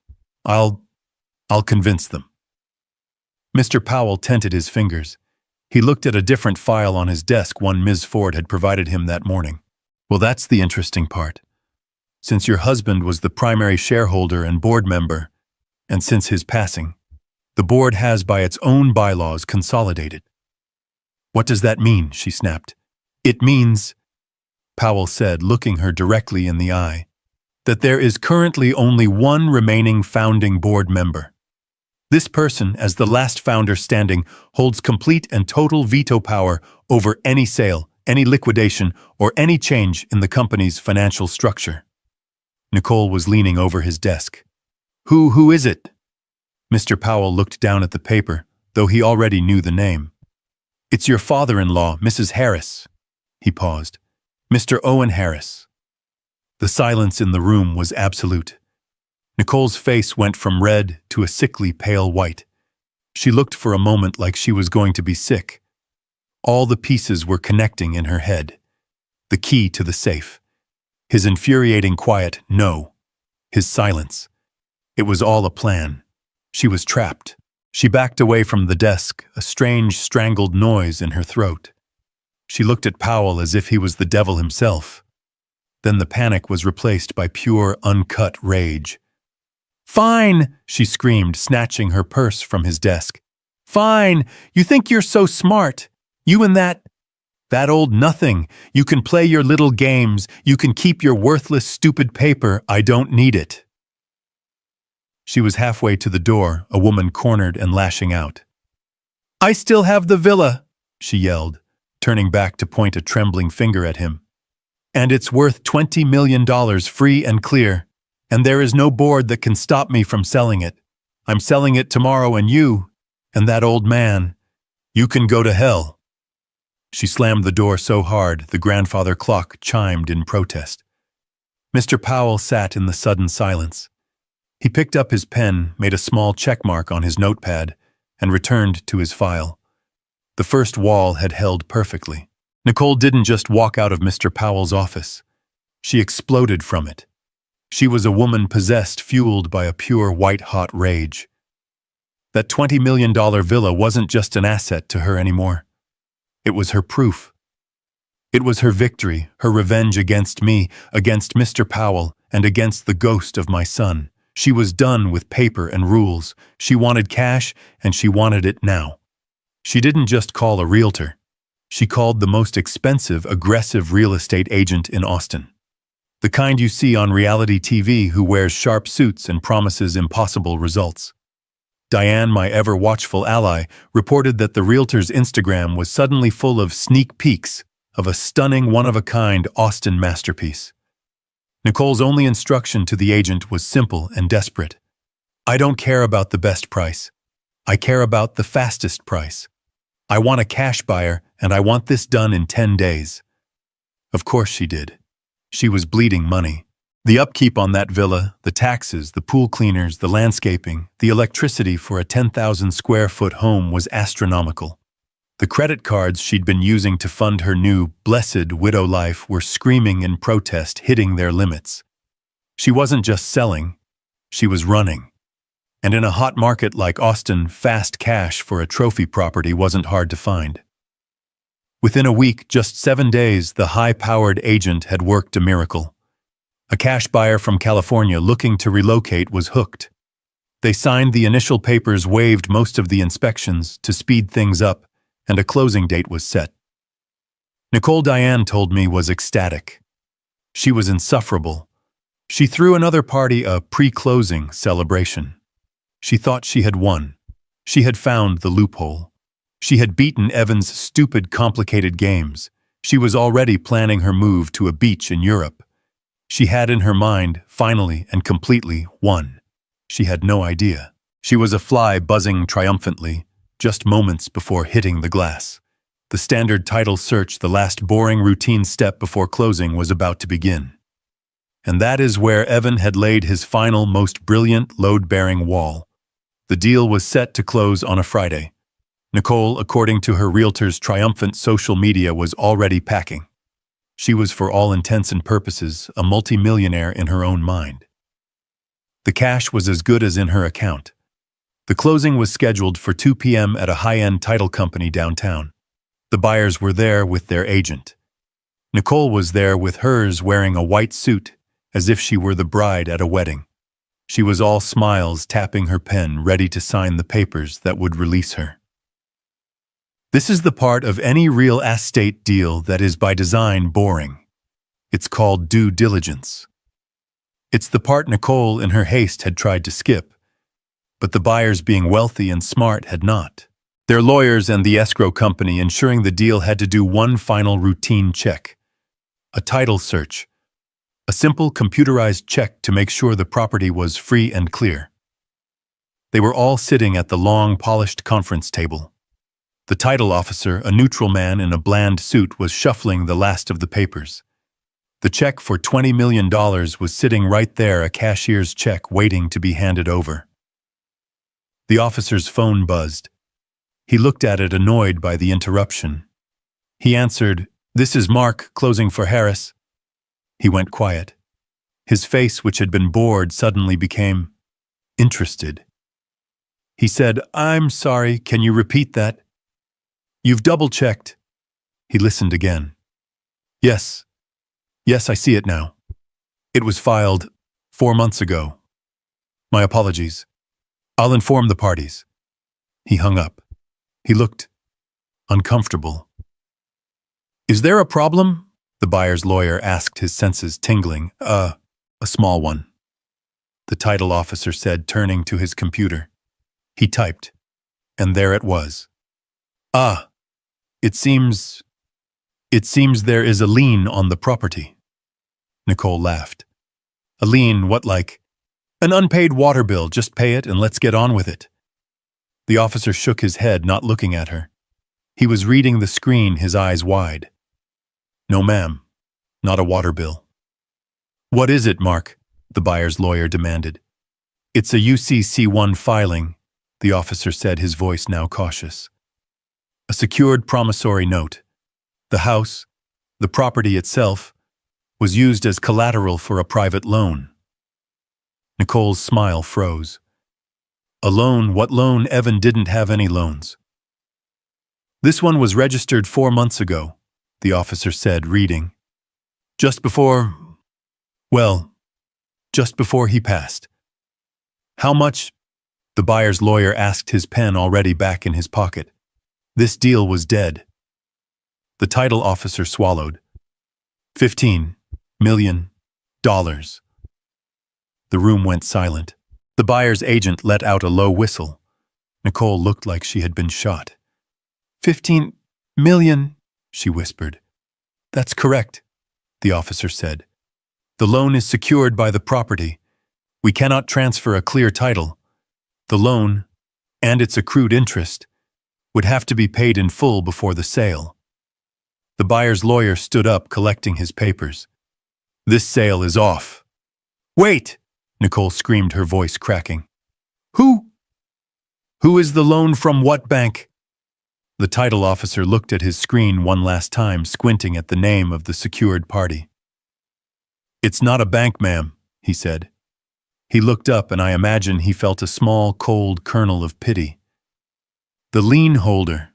I'll convince them. Mr. Powell tented his fingers. He looked at a different file on his desk, one Ms. Ford had provided him that morning. Well, that's the interesting part. Since your husband was the primary shareholder and board member, and since his passing, the board has, by its own bylaws, consolidated. What does that mean? She snapped. It means, Powell said, looking her directly in the eye, that there is currently only one remaining founding board member. This person, as the last founder standing, holds complete and total veto power over any sale, any liquidation, or any change in the company's financial structure. Nicole was leaning over his desk. Who is it? Mr. Powell looked down at the paper, though he already knew the name. It's your father-in-law, Mrs. Harris. He paused. Mr. Owen Harris. The silence in the room was absolute. Nicole's face went from red to a sickly pale white. She looked for a moment like she was going to be sick. All the pieces were connecting in her head. The key to the safe. His infuriating quiet no. His silence. It was all a plan. She was trapped. She backed away from the desk, a strange, strangled noise in her throat. She looked at Powell as if he was the devil himself. Then the panic was replaced by pure, uncut rage. Fine, she screamed, snatching her purse from his desk. Fine, you think you're so smart. You and that old nothing. You can play your little games. You can keep your worthless, stupid paper. I don't need it. She was halfway to the door, a woman cornered and lashing out. I still have the villa, she yelled, turning back to point a trembling finger at him. And it's worth $20 million free and clear. And there is no board that can stop me from selling it. I'm selling it tomorrow, and you, and that old man, you can go to hell. She slammed the door so hard the grandfather clock chimed in protest. Mr. Powell sat in the sudden silence. He picked up his pen, made a small check mark on his notepad, and returned to his file. The first wall had held perfectly. Nicole didn't just walk out of Mr. Powell's office. She exploded from it. She was a woman possessed, fueled by a pure white-hot rage. That $20 million villa wasn't just an asset to her anymore. It was her proof. It was her victory, her revenge against me, against Mr. Powell, and against the ghost of my son. She was done with paper and rules. She wanted cash, and she wanted it now. She didn't just call a realtor. She called the most expensive, aggressive real estate agent in Austin. The kind you see on reality TV who wears sharp suits and promises impossible results. Diane, my ever-watchful ally, reported that the realtor's Instagram was suddenly full of sneak peeks of a stunning, one-of-a-kind Austin masterpiece. Nicole's only instruction to the agent was simple and desperate. I don't care about the best price. I care about the fastest price. I want a cash buyer, and I want this done in 10 days. Of course she did. She was bleeding money. The upkeep on that villa, the taxes, the pool cleaners, the landscaping, the electricity for a 10,000 square foot home was astronomical. The credit cards she'd been using to fund her new, blessed widow life were screaming in protest, hitting their limits. She wasn't just selling, she was running. And in a hot market like Austin, fast cash for a trophy property wasn't hard to find. Within a week, just 7 days, the high-powered agent had worked a miracle. A cash buyer from California looking to relocate was hooked. They signed the initial papers, waived most of the inspections to speed things up, and a closing date was set. Nicole Diane told me was ecstatic. She was insufferable. She threw another party a pre-closing celebration. She thought she had won. She had found the loophole. She had beaten Evan's stupid, complicated games. She was already planning her move to a beach in Europe. She had in her mind, finally and completely, won. She had no idea. She was a fly buzzing triumphantly, just moments before hitting the glass. The standard title search, the last boring routine step before closing, was about to begin. And that is where Evan had laid his final, most brilliant, load-bearing wall. The deal was set to close on a Friday. Nicole, according to her realtor's triumphant social media, was already packing. She was, for all intents and purposes, a multimillionaire in her own mind. The cash was as good as in her account. The closing was scheduled for 2 p.m. at a high-end title company downtown. The buyers were there with their agent. Nicole was there with hers, wearing a white suit, as if she were the bride at a wedding. She was all smiles, tapping her pen, ready to sign the papers that would release her. This is the part of any real estate deal that is by design boring. It's called due diligence. It's the part Nicole, in her haste, had tried to skip, but the buyers, being wealthy and smart, had not. Their lawyers and the escrow company ensuring the deal had to do one final routine check. A title search. A simple computerized check to make sure the property was free and clear. They were all sitting at the long, polished conference table. The title officer, a neutral man in a bland suit, was shuffling the last of the papers. The check for $20 million was sitting right there, a cashier's check waiting to be handed over. The officer's phone buzzed. He looked at it, annoyed by the interruption. He answered, "This is Mark, closing for Harris." He went quiet. His face, which had been bored, suddenly became interested. He said, "I'm sorry, can you repeat that?" "You've double-checked." He listened again. Yes, I see it now. It was filed 4 months ago. My apologies. I'll inform the parties." He hung up. He looked uncomfortable. "Is there a problem?" the buyer's lawyer asked, his senses tingling. A small one," the title officer said, turning to his computer. He typed, and there it was. It seems there is a lien on the property." Nicole laughed. "A lien, what like? An unpaid water bill, just pay it and let's get on with it." The officer shook his head, not looking at her. He was reading the screen, his eyes wide. "No, ma'am, not a water bill." "What is it, Mark?" the buyer's lawyer demanded. "It's a UCC-1 filing," the officer said, his voice now cautious. "A secured promissory note. The house, the property itself, was used as collateral for a private loan." Nicole's smile froze. "A loan? What loan? Evan didn't have any loans." "This one was registered 4 months ago," the officer said, reading. Just before he passed." "How much?" the buyer's lawyer asked, his pen already back in his pocket. This deal was dead. The title officer swallowed. $15 million. The room went silent. The buyer's agent let out a low whistle. Nicole looked like she had been shot. $15 million, she whispered. "That's correct," the officer said. "The loan is secured by the property. We cannot transfer a clear title. The loan, and its accrued interest, would have to be paid in full before the sale." The buyer's lawyer stood up, collecting his papers. "This sale is off." "Wait!" Nicole screamed, her voice cracking. Who is the loan from what bank?" The title officer looked at his screen one last time, squinting at the name of the secured party. "It's not a bank, ma'am," he said. He looked up, and I imagine he felt a small, cold kernel of pity. "The lien holder,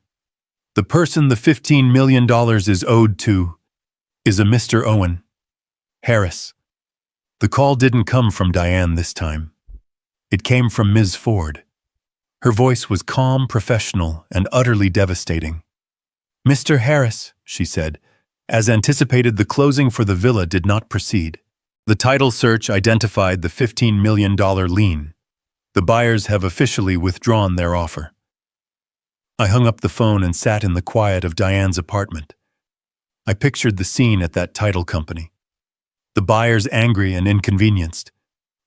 the person the $15 million is owed to, is a Mr. Owen Harris." The call didn't come from Diane this time. It came from Ms. Ford. Her voice was calm, professional, and utterly devastating. "Mr. Harris," she said, "as anticipated, the closing for the villa did not proceed. The title search identified the $15 million lien. The buyers have officially withdrawn their offer." I hung up the phone and sat in the quiet of Diane's apartment. I pictured the scene at that title company. The buyers angry and inconvenienced.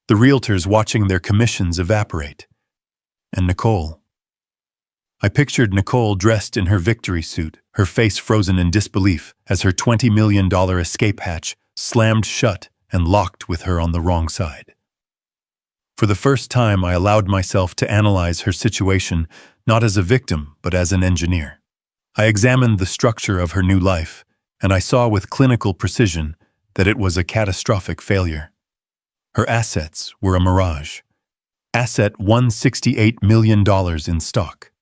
The realtors watching their commissions evaporate. And Nicole. I pictured Nicole dressed in her victory suit, her face frozen in disbelief as her $20 million escape hatch slammed shut and locked with her on the wrong side. For the first time, I allowed myself to analyze her situation not as a victim, but as an engineer. I examined the structure of her new life, and I saw with clinical precision that it was a catastrophic failure. Her assets were a mirage. Asset $168 million in stock.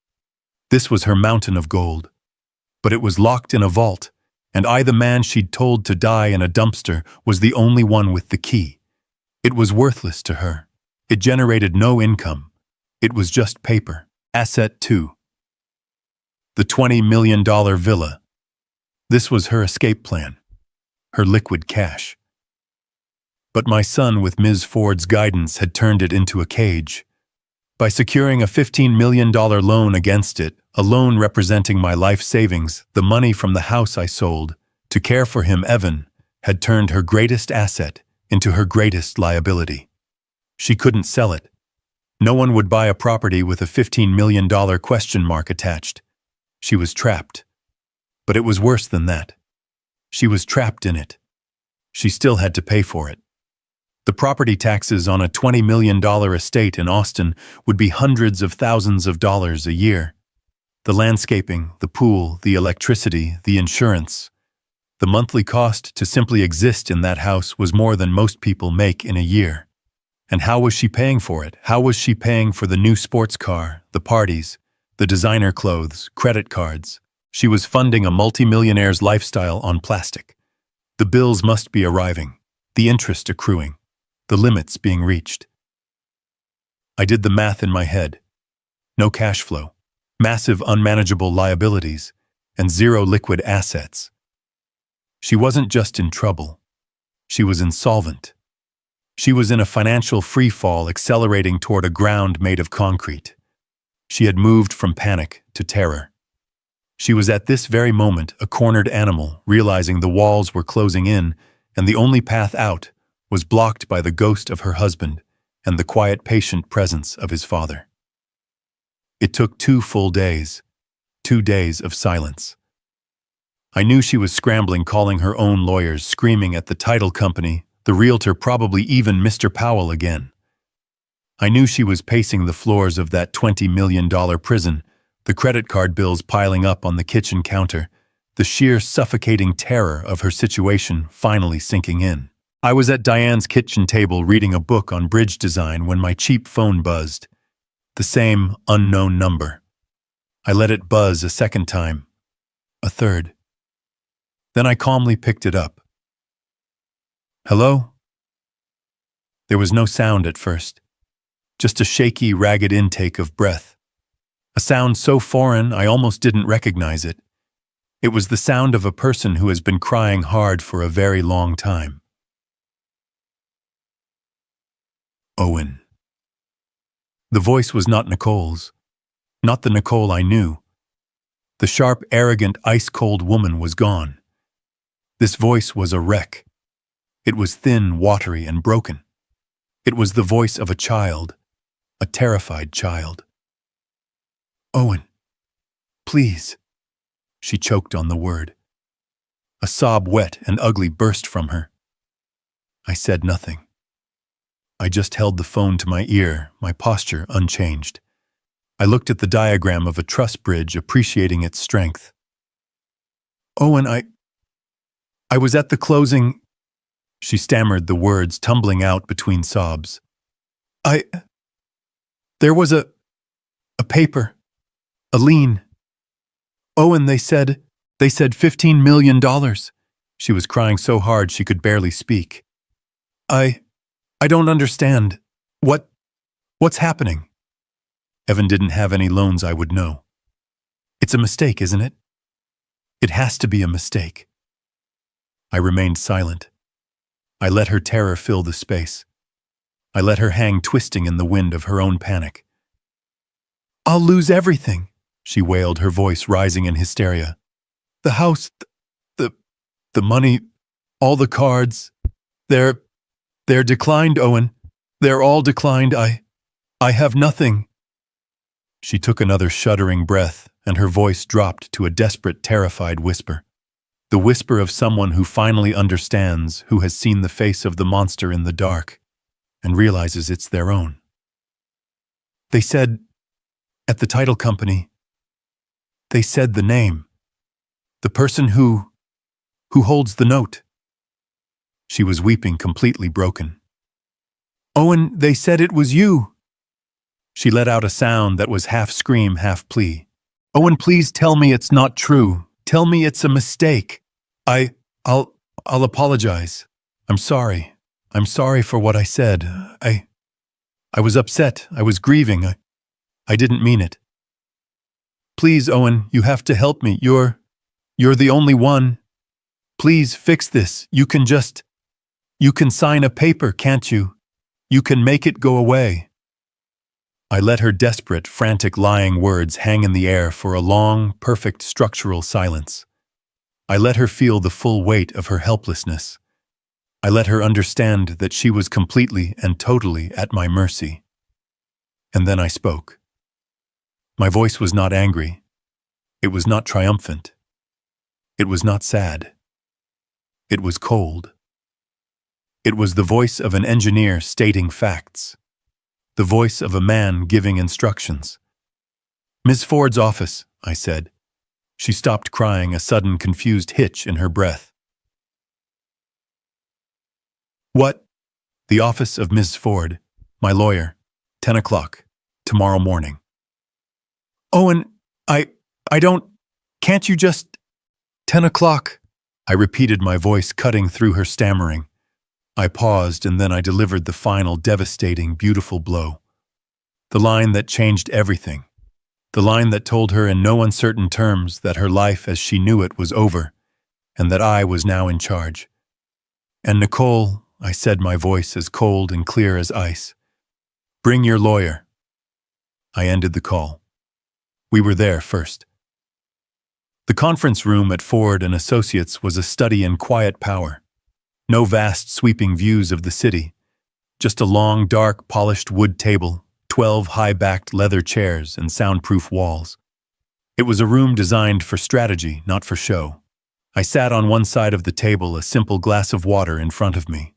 This was her mountain of gold. But it was locked in a vault, and I, the man she'd told to die in a dumpster, was the only one with the key. It was worthless to her. It generated no income. It was just paper. Asset 2. The $20 million villa. This was her escape plan. Her liquid cash. But my son, with Ms. Ford's guidance, had turned it into a cage. By securing a $15 million loan against it, a loan representing my life savings, the money from the house I sold, to care for him, Evan, had turned her greatest asset into her greatest liability. She couldn't sell it. No one would buy a property with a $15 million question mark attached. She was trapped. But it was worse than that. She was trapped in it. She still had to pay for it. The property taxes on a $20 million estate in Austin would be hundreds of thousands of dollars a year. The landscaping, the pool, the electricity, the insurance. The monthly cost to simply exist in that house was more than most people make in a year. And how was she paying for it? How was she paying for the new sports car, the parties, the designer clothes, credit cards? She was funding a multimillionaire's lifestyle on plastic. The bills must be arriving, the interest accruing, the limits being reached. I did the math in my head. No cash flow, massive unmanageable liabilities, and zero liquid assets. She wasn't just in trouble. She was insolvent. She was in a financial free fall, accelerating toward a ground made of concrete. She had moved from panic to terror. She was at this very moment a cornered animal, realizing the walls were closing in, and the only path out was blocked by the ghost of her husband and the quiet, patient presence of his father. It took 2 full days, 2 days of silence. I knew she was scrambling, calling her own lawyers, screaming at the title company, the realtor, probably even Mr. Powell again. I knew she was pacing the floors of that $20 million prison, the credit card bills piling up on the kitchen counter, the sheer suffocating terror of her situation finally sinking in. I was at Diane's kitchen table reading a book on bridge design when my cheap phone buzzed. The same unknown number. I let it buzz a second time, a third. Then I calmly picked it up. "Hello?" There was no sound at first, just a shaky, ragged intake of breath. A sound so foreign I almost didn't recognize it. It was the sound of a person who has been crying hard for a very long time. Owen. The voice was not Nicole's, not the Nicole I knew. The sharp, arrogant, ice-cold woman was gone. This voice was a wreck. It was thin, watery, and broken. It was the voice of a child, a terrified child. "Owen, please," she choked on the word. A sob wet and ugly burst from her. I said nothing. I just held the phone to my ear, my posture unchanged. I looked at the diagram of a truss bridge, appreciating its strength. Owen, I was at the closing. She stammered, the words tumbling out between sobs. There was a paper, a lien. Owen, they said $15 million. She was crying so hard she could barely speak. I don't understand. What's happening? Evan didn't have any loans I would know. It's a mistake, isn't it? It has to be a mistake. I remained silent. I let her terror fill the space. I let her hang twisting in the wind of her own panic. I'll lose everything, she wailed, her voice rising in hysteria. The house, the money, all the cards, they're declined, Owen. They're all declined. I have nothing. She took another shuddering breath, and her voice dropped to a desperate, terrified whisper. The whisper of someone who finally understands, who has seen the face of the monster in the dark, and realizes it's their own. They said, at the title company, they said the name. The person who holds the note. She was weeping, completely broken. Owen, they said it was you. She let out a sound that was half scream, half plea. Owen, please tell me it's not true. Tell me it's a mistake. I'll apologize. I'm sorry. I'm sorry for what I said. I was upset. I was grieving. I didn't mean it. Please, Owen, you have to help me. You're the only one. Please fix this. You can sign a paper, can't you? You can make it go away. I let her desperate, frantic, lying words hang in the air for a long, perfect structural silence. I let her feel the full weight of her helplessness. I let her understand that she was completely and totally at my mercy. And then I spoke. My voice was not angry. It was not triumphant. It was not sad. It was cold. It was the voice of an engineer stating facts. The voice of a man giving instructions. Ms. Ford's office, I said. She stopped crying, a sudden confused hitch in her breath. What? The office of Ms. Ford, my lawyer, 10 o'clock, tomorrow morning. Owen, can't you just... 10 o'clock, I repeated, my voice cutting through her stammering. I paused, and then I delivered the final, devastating, beautiful blow. The line that changed everything. The line that told her in no uncertain terms that her life as she knew it was over, and that I was now in charge. And Nicole, I said, my voice as cold and clear as ice, bring your lawyer. I ended the call. We were there first. The conference room at Ford and Associates was a study in quiet power. No vast sweeping views of the city, just a long, dark, polished wood table, 12 high-backed leather chairs, and soundproof walls. It was a room designed for strategy, not for show. I sat on one side of the table, a simple glass of water in front of me.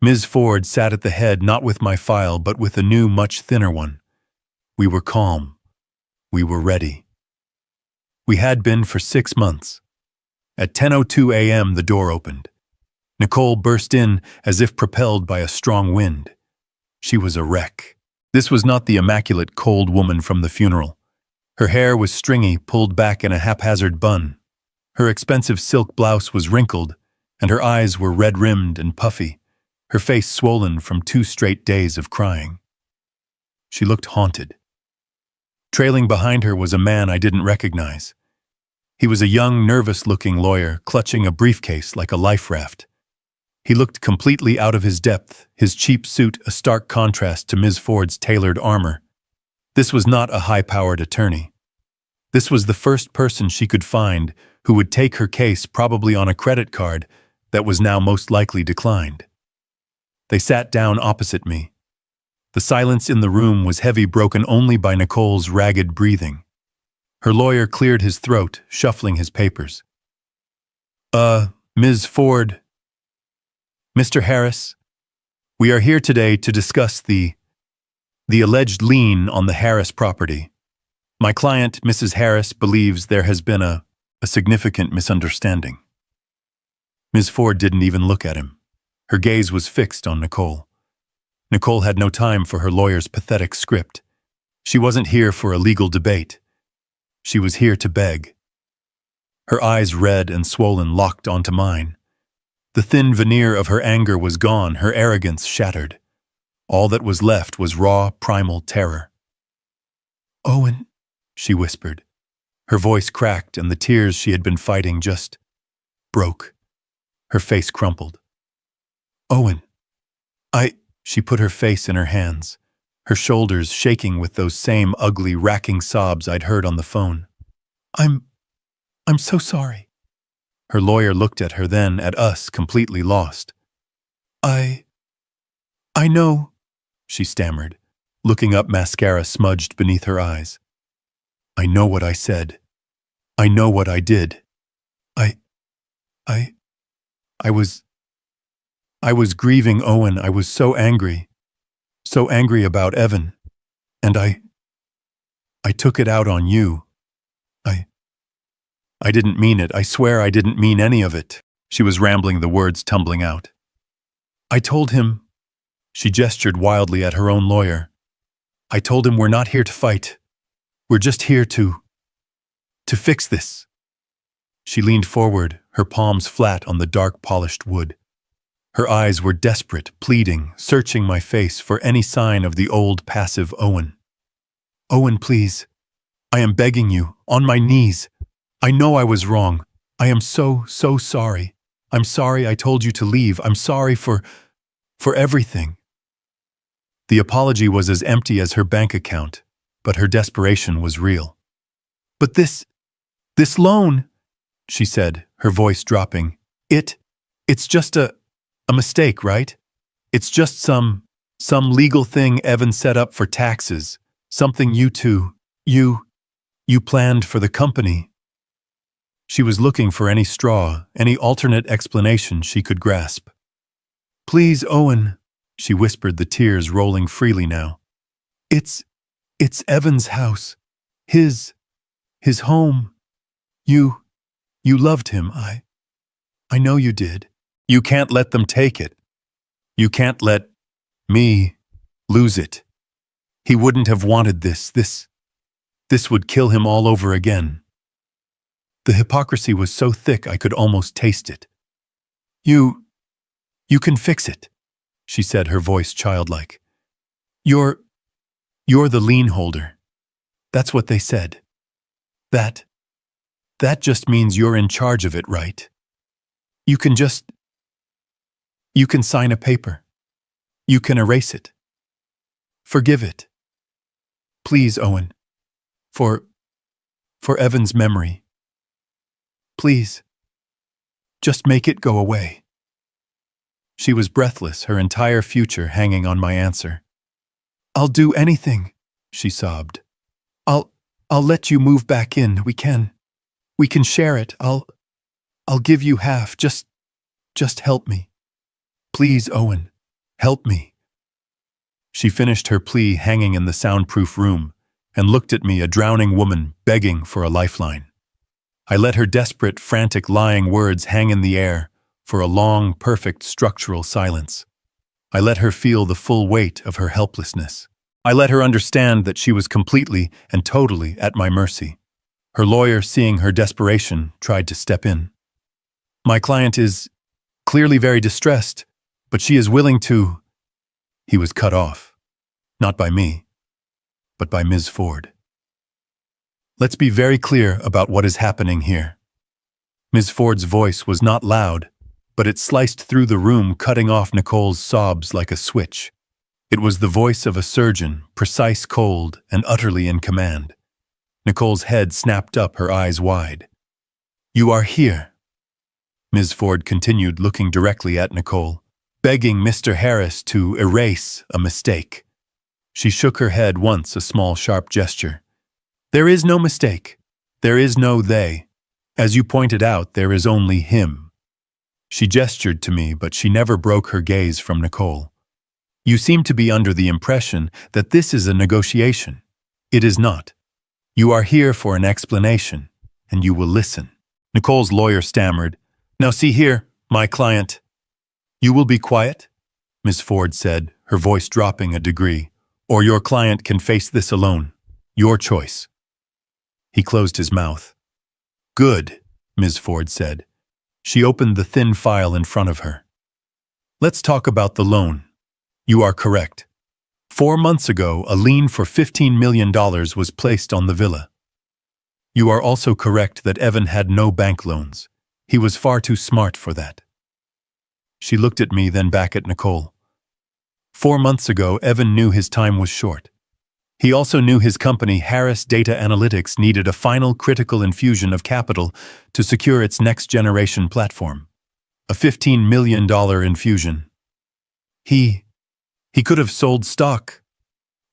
Ms. Ford sat at the head, not with my file, but with a new, much thinner one. We were calm. We were ready. We had been for 6 months. At 10:02 a.m., the door opened. Nicole burst in as if propelled by a strong wind. She was a wreck. This was not the immaculate, cold woman from the funeral. Her hair was stringy, pulled back in a haphazard bun. Her expensive silk blouse was wrinkled, and her eyes were red-rimmed and puffy, her face swollen from 2 straight days of crying. She looked haunted. Trailing behind her was a man I didn't recognize. He was a young, nervous-looking lawyer, clutching a briefcase like a life raft. He looked completely out of his depth, his cheap suit a stark contrast to Ms. Ford's tailored armor. This was not a high-powered attorney. This was the first person she could find who would take her case, probably on a credit card that was now most likely declined. They sat down opposite me. The silence in the room was heavy, broken only by Nicole's ragged breathing. Her lawyer cleared his throat, shuffling his papers. Ms. Ford, Mr. Harris, we are here today to discuss the alleged lien on the Harris property. My client, Mrs. Harris, believes there has been a significant misunderstanding. Ms. Ford didn't even look at him. Her gaze was fixed on Nicole. Nicole had no time for her lawyer's pathetic script. She wasn't here for a legal debate. She was here to beg. Her eyes, red and swollen, locked onto mine. The thin veneer of her anger was gone, her arrogance shattered. All that was left was raw, primal terror. "Owen," she whispered. Her voice cracked and the tears she had been fighting just broke. Her face crumpled. "Owen, She put her face in her hands, her shoulders shaking with those same ugly, racking sobs I'd heard on the phone. I'm so sorry." Her lawyer looked at her, then at us, completely lost. I know," she stammered, looking up, mascara smudged beneath her eyes. "I know what I said. I know what I did. I was grieving, Owen. I was so angry about Evan. And I took it out on you. I didn't mean it. I swear I didn't mean any of it." She was rambling, the words tumbling out. "I told him," she gestured wildly at her own lawyer. "I told him we're not here to fight. We're just here to fix this." She leaned forward, her palms flat on the dark, polished wood. Her eyes were desperate, pleading, searching my face for any sign of the old, passive Owen. "Owen, please. I am begging you, on my knees. I know I was wrong. I am so sorry. I'm sorry I told you to leave. I'm sorry for everything." The apology was as empty as her bank account, but her desperation was real. "But this loan," she said, her voice dropping. It's just a mistake, right? It's just some legal thing Evan set up for taxes, something you planned for the company." She was looking for any straw, any alternate explanation she could grasp. "Please, Owen," she whispered, the tears rolling freely now. It's Evan's house. His home. You loved him. I know you did. You can't let them take it. You can't let me lose it. He wouldn't have wanted this. This would kill him all over again." The hypocrisy was so thick I could almost taste it. You can fix it," she said, her voice childlike. You're the lien holder. That's what they said. That just means you're in charge of it, right? You can sign a paper. You can erase it. Forgive it. Please, Owen. For Evan's memory. Please. Just make it go away." She was breathless, her entire future hanging on my answer. "I'll do anything," she sobbed. I'll let you move back in. We can share it. I'll give you half. Just help me. Please, Owen, help me." She finished her plea hanging in the soundproof room and looked at me, a drowning woman begging for a lifeline. I let her desperate, frantic, lying words hang in the air for a long, perfect structural silence. I let her feel the full weight of her helplessness. I let her understand that she was completely and totally at my mercy. Her lawyer, seeing her desperation, tried to step in. "My client is clearly very distressed, but she is willing to—" He was cut off. Not by me, but by Ms. Ford. "Let's be very clear about what is happening here." Ms. Ford's voice was not loud, but it sliced through the room, cutting off Nicole's sobs like a switch. It was the voice of a surgeon, precise, cold, and utterly in command. Nicole's head snapped up, her eyes wide. "You are here," Ms. Ford continued, looking directly at Nicole, "begging Mr. Harris to erase a mistake." She shook her head once, a small, sharp gesture. "There is no mistake. There is no they. As you pointed out, there is only him. She gestured to me, but she never broke her gaze from Nicole. You seem to be under the impression that this is a negotiation. It is not. You are here for an explanation, and you will listen. Nicole's lawyer stammered. Now see here, my client. You will be quiet, Ms. Ford said, her voice dropping a degree, or your client can face this alone. Your choice. He closed his mouth. Good, Ms. Ford said. She opened the thin file in front of her. Let's talk about the loan. You are correct. 4 months ago, a lien for $15 million was placed on the villa. You are also correct that Evan had no bank loans. He was far too smart for that. She looked at me, then back at Nicole. 4 months ago, Evan knew his time was short. He also knew his company, Harris Data Analytics, needed a final critical infusion of capital to secure its next-generation platform. A $15 million infusion. He could have sold stock,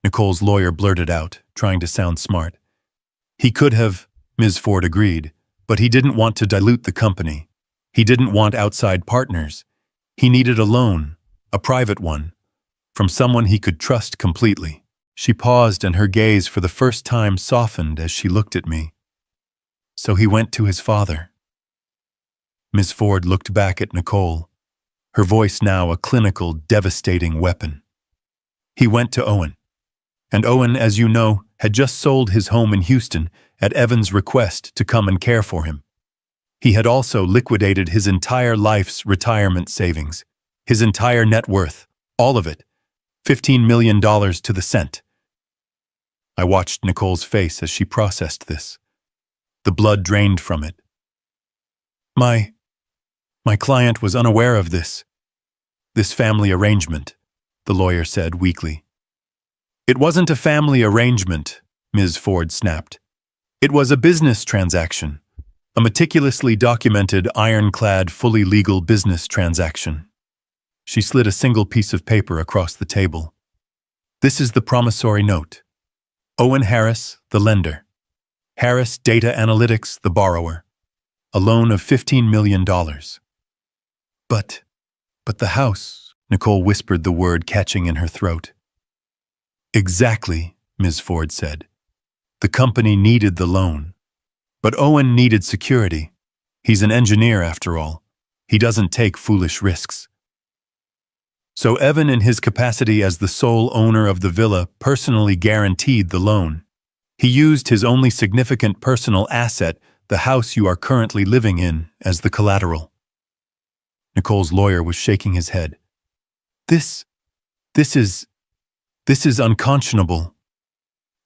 Nicole's lawyer blurted out, trying to sound smart. He could have, Ms. Ford agreed, but he didn't want to dilute the company. He didn't want outside partners. He needed a loan, a private one, from someone he could trust completely. She paused, and her gaze for the first time softened as she looked at me. So he went to his father. Ms. Ford looked back at Nicole, her voice now a clinical, devastating weapon. He went to Owen. And Owen, as you know, had just sold his home in Houston at Evan's request to come and care for him. He had also liquidated his entire life's retirement savings, his entire net worth, all of it, $15 million to the cent. I watched Nicole's face as she processed this. The blood drained from it. My client was unaware of this family arrangement, the lawyer said weakly. It wasn't a family arrangement, Ms. Ford snapped. It was a business transaction, a meticulously documented, ironclad, fully legal business transaction. She slid a single piece of paper across the table. This is the promissory note. Owen Harris, the lender. Harris Data Analytics, the borrower. A loan of $15 million. But the house, Nicole whispered the word, catching in her throat. Exactly, Ms. Ford said. The company needed the loan. But Owen needed security. He's an engineer, after all. He doesn't take foolish risks. So Evan, in his capacity as the sole owner of the villa, personally guaranteed the loan. He used his only significant personal asset, the house you are currently living in, as the collateral. Nicole's lawyer was shaking his head. This is unconscionable.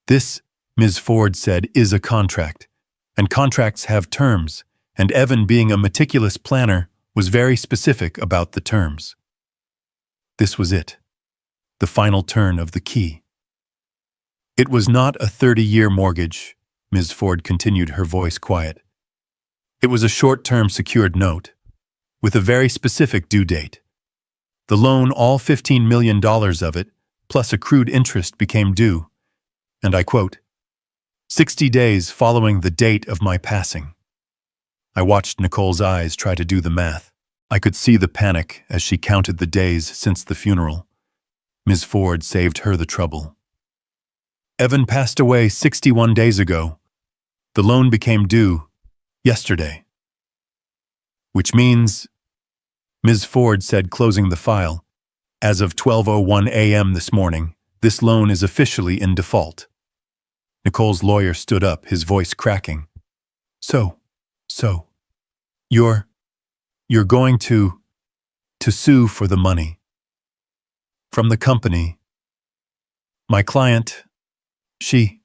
This, Ms. Ford said, is a contract, and contracts have terms, and Evan, being a meticulous planner, was very specific about the terms. This was it, the final turn of the key. It was not a 30-year mortgage, Ms. Ford continued, her voice quiet. It was a short-term secured note, with a very specific due date. The loan, all $15 million of it, plus accrued interest, became due, and I quote, 60 days following the date of my passing. I watched Nicole's eyes try to do the math. I could see the panic as she counted the days since the funeral. Ms. Ford saved her the trouble. Evan passed away 61 days ago. The loan became due yesterday. Which means, Ms. Ford said, closing the file, as of 12:01 a.m. this morning, this loan is officially in default. Nicole's lawyer stood up, his voice cracking. So, you're going to sue for the money from the company. My client, she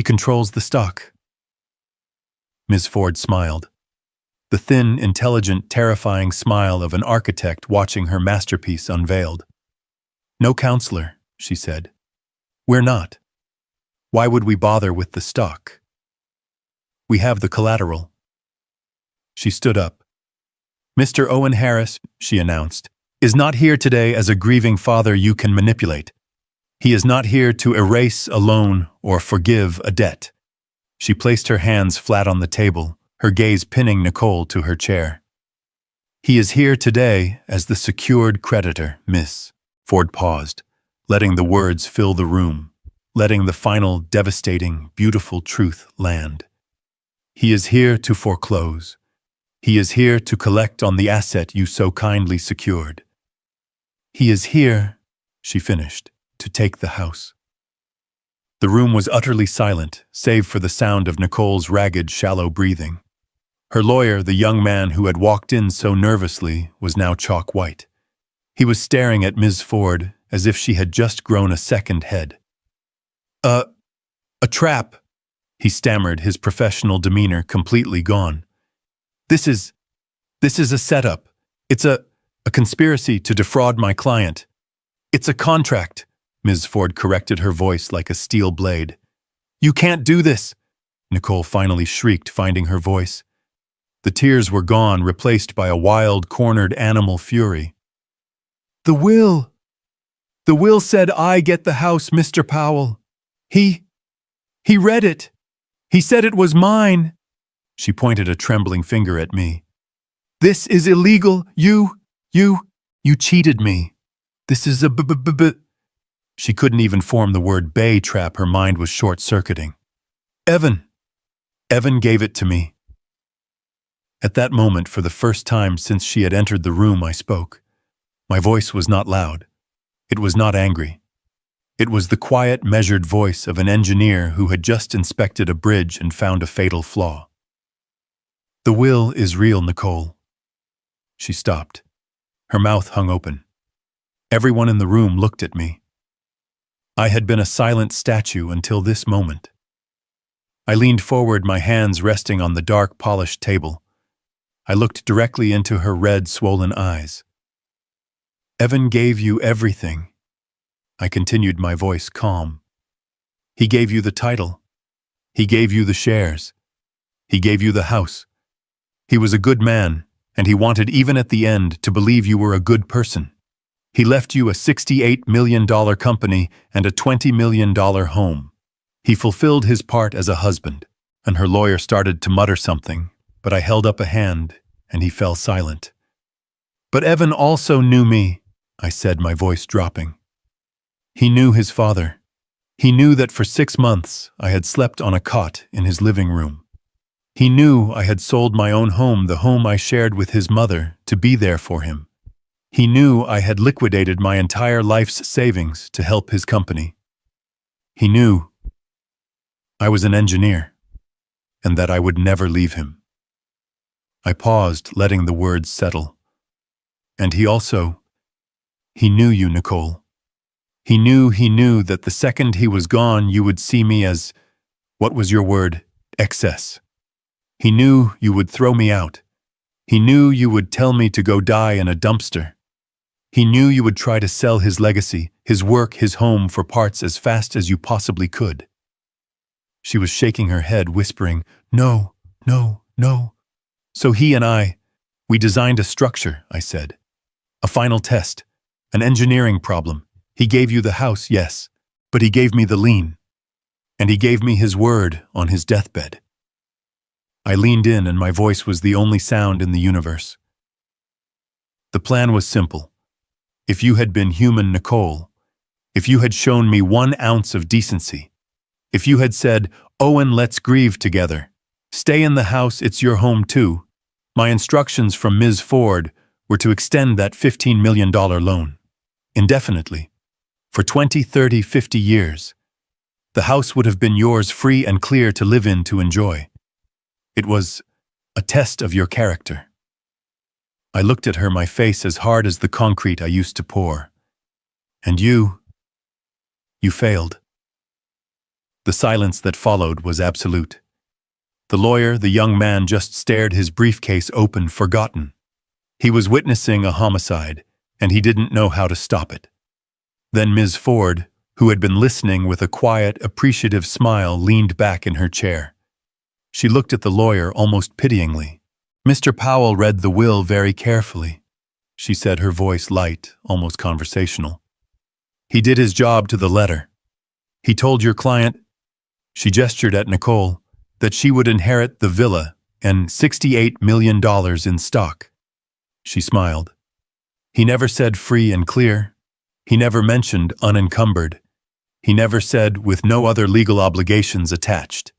controls the stock. Ms. Ford smiled. The thin, intelligent, terrifying smile of an architect watching her masterpiece unveiled. No counselor, she said. We're not. Why would we bother with the stock? We have the collateral. She stood up. Mr. Owen Harris, she announced, is not here today as a grieving father you can manipulate. He is not here to erase a loan or forgive a debt. She placed her hands flat on the table, her gaze pinning Nicole to her chair. He is here today as the secured creditor, Miss. Ford paused, letting the words fill the room, letting the final devastating, beautiful truth land. He is here to foreclose. He is here to collect on the asset you so kindly secured. He is here, she finished, to take the house. The room was utterly silent, save for the sound of Nicole's ragged, shallow breathing. Her lawyer, the young man who had walked in so nervously, was now chalk white. He was staring at Ms. Ford as if she had just grown a second head. A trap, he stammered, his professional demeanor completely gone. This is a setup. It's a conspiracy to defraud my client. It's a contract, Ms. Ford corrected, her voice like a steel blade. You can't do this, Nicole finally shrieked, finding her voice. The tears were gone, replaced by a wild, cornered animal fury. The will said I get the house, Mr. Powell. He read it. He said it was mine. She pointed a trembling finger at me. This is illegal. You cheated me. This is a She couldn't even form the word bay trap. Her mind was short-circuiting. Evan gave it to me. At that moment, for the first time since she had entered the room, I spoke. My voice was not loud. It was not angry. It was the quiet, measured voice of an engineer who had just inspected a bridge and found a fatal flaw. The will is real, Nicole. She stopped. Her mouth hung open. Everyone in the room looked at me. I had been a silent statue until this moment. I leaned forward, my hands resting on the dark, polished table. I looked directly into her red, swollen eyes. Evan gave you everything. I continued, my voice calm. He gave you the title. He gave you the shares. He gave you the house. He was a good man, and he wanted, even at the end, to believe you were a good person. He left you a $68 million company and a $20 million home. He fulfilled his part as a husband, and her lawyer started to mutter something, but I held up a hand, and he fell silent. But Evan also knew me, I said, my voice dropping. He knew his father. He knew that for 6 months I had slept on a cot in his living room. He knew I had sold my own home, the home I shared with his mother, to be there for him. He knew I had liquidated my entire life's savings to help his company. He knew I was an engineer, and that I would never leave him. I paused, letting the words settle. And he knew you, Nicole. He knew that the second he was gone, you would see me as, what was your word, excess. He knew you would throw me out. He knew you would tell me to go die in a dumpster. He knew you would try to sell his legacy, his work, his home for parts as fast as you possibly could. She was shaking her head, whispering, No, no, no. So he and we designed a structure, I said. A final test, an engineering problem. He gave you the house, yes, but he gave me the lien. And he gave me his word on his deathbed. I leaned in, and my voice was the only sound in the universe. The plan was simple. If you had been human, Nicole, if you had shown me 1 ounce of decency, if you had said, Owen, let's grieve together, stay in the house, it's your home too, my instructions from Ms. Ford were to extend that $15 million loan, indefinitely, for 20, 30, 50 years. The house would have been yours, free and clear to live in, to enjoy. It was a test of your character. I looked at her, my face as hard as the concrete I used to pour. And you failed. The silence that followed was absolute. The lawyer, the young man, just stared, his briefcase open, forgotten. He was witnessing a homicide, and he didn't know how to stop it. Then Ms. Ford, who had been listening with a quiet, appreciative smile, leaned back in her chair. She looked at the lawyer almost pityingly. Mr. Powell read the will very carefully, she said, her voice light, almost conversational. He did his job to the letter. He told your client, she gestured at Nicole, that she would inherit the villa and $68 million in stock. She smiled. He never said free and clear. He never mentioned unencumbered. He never said with no other legal obligations attached.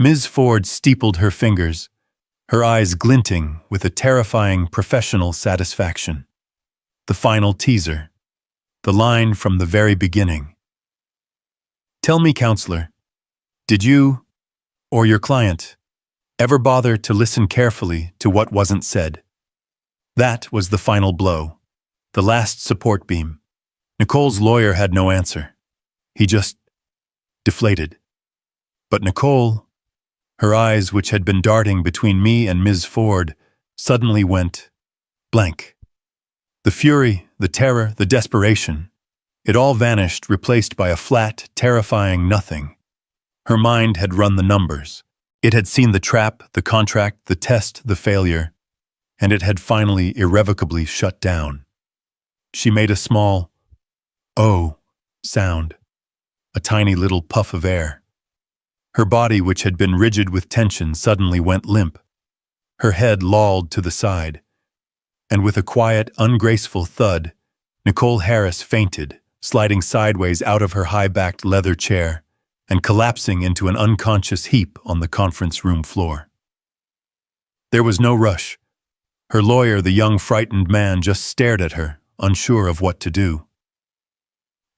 Ms. Ford steepled her fingers, her eyes glinting with a terrifying professional satisfaction. The final teaser. The line from the very beginning. Tell me, counselor, did you, or your client, ever bother to listen carefully to what wasn't said? That was the final blow, the last support beam. Nicole's lawyer had no answer. He just deflated. But Nicole, her eyes, which had been darting between me and Ms. Ford, suddenly went blank. The fury, the terror, the desperation, it all vanished, replaced by a flat, terrifying nothing. Her mind had run the numbers. It had seen the trap, the contract, the test, the failure, and it had finally irrevocably shut down. She made a small, "oh" sound, a tiny little puff of air. Her body, which had been rigid with tension, suddenly went limp. Her head lolled to the side, and with a quiet, ungraceful thud, Nicole Harris fainted, sliding sideways out of her high-backed leather chair and collapsing into an unconscious heap on the conference room floor. There was no rush. Her lawyer, the young frightened man, just stared at her, unsure of what to do.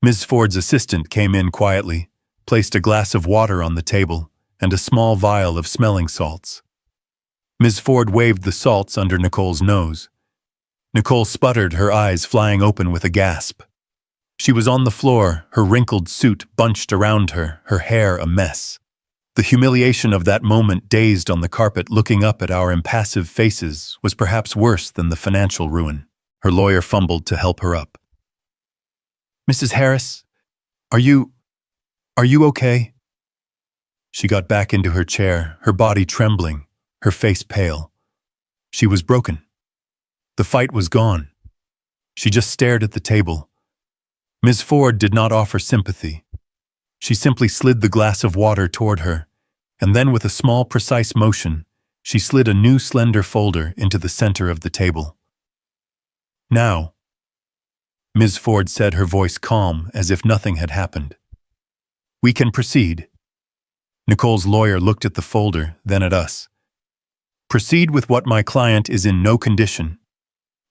Ms. Ford's assistant came in quietly, placed a glass of water on the table and a small vial of smelling salts. Ms. Ford waved the salts under Nicole's nose. Nicole sputtered, her eyes flying open with a gasp. She was on the floor, her wrinkled suit bunched around her, her hair a mess. The humiliation of that moment, dazed on the carpet looking up at our impassive faces, was perhaps worse than the financial ruin. Her lawyer fumbled to help her up. "Mrs. Harris, are you okay?" She got back into her chair, her body trembling, her face pale. She was broken. The fight was gone. She just stared at the table. Ms. Ford did not offer sympathy. She simply slid the glass of water toward her, and then with a small, precise motion, she slid a new slender folder into the center of the table. "Now," Ms. Ford said, her voice calm as if nothing had happened. "We can proceed." Nicole's lawyer looked at the folder, then at us. "Proceed with what my client is in no condition."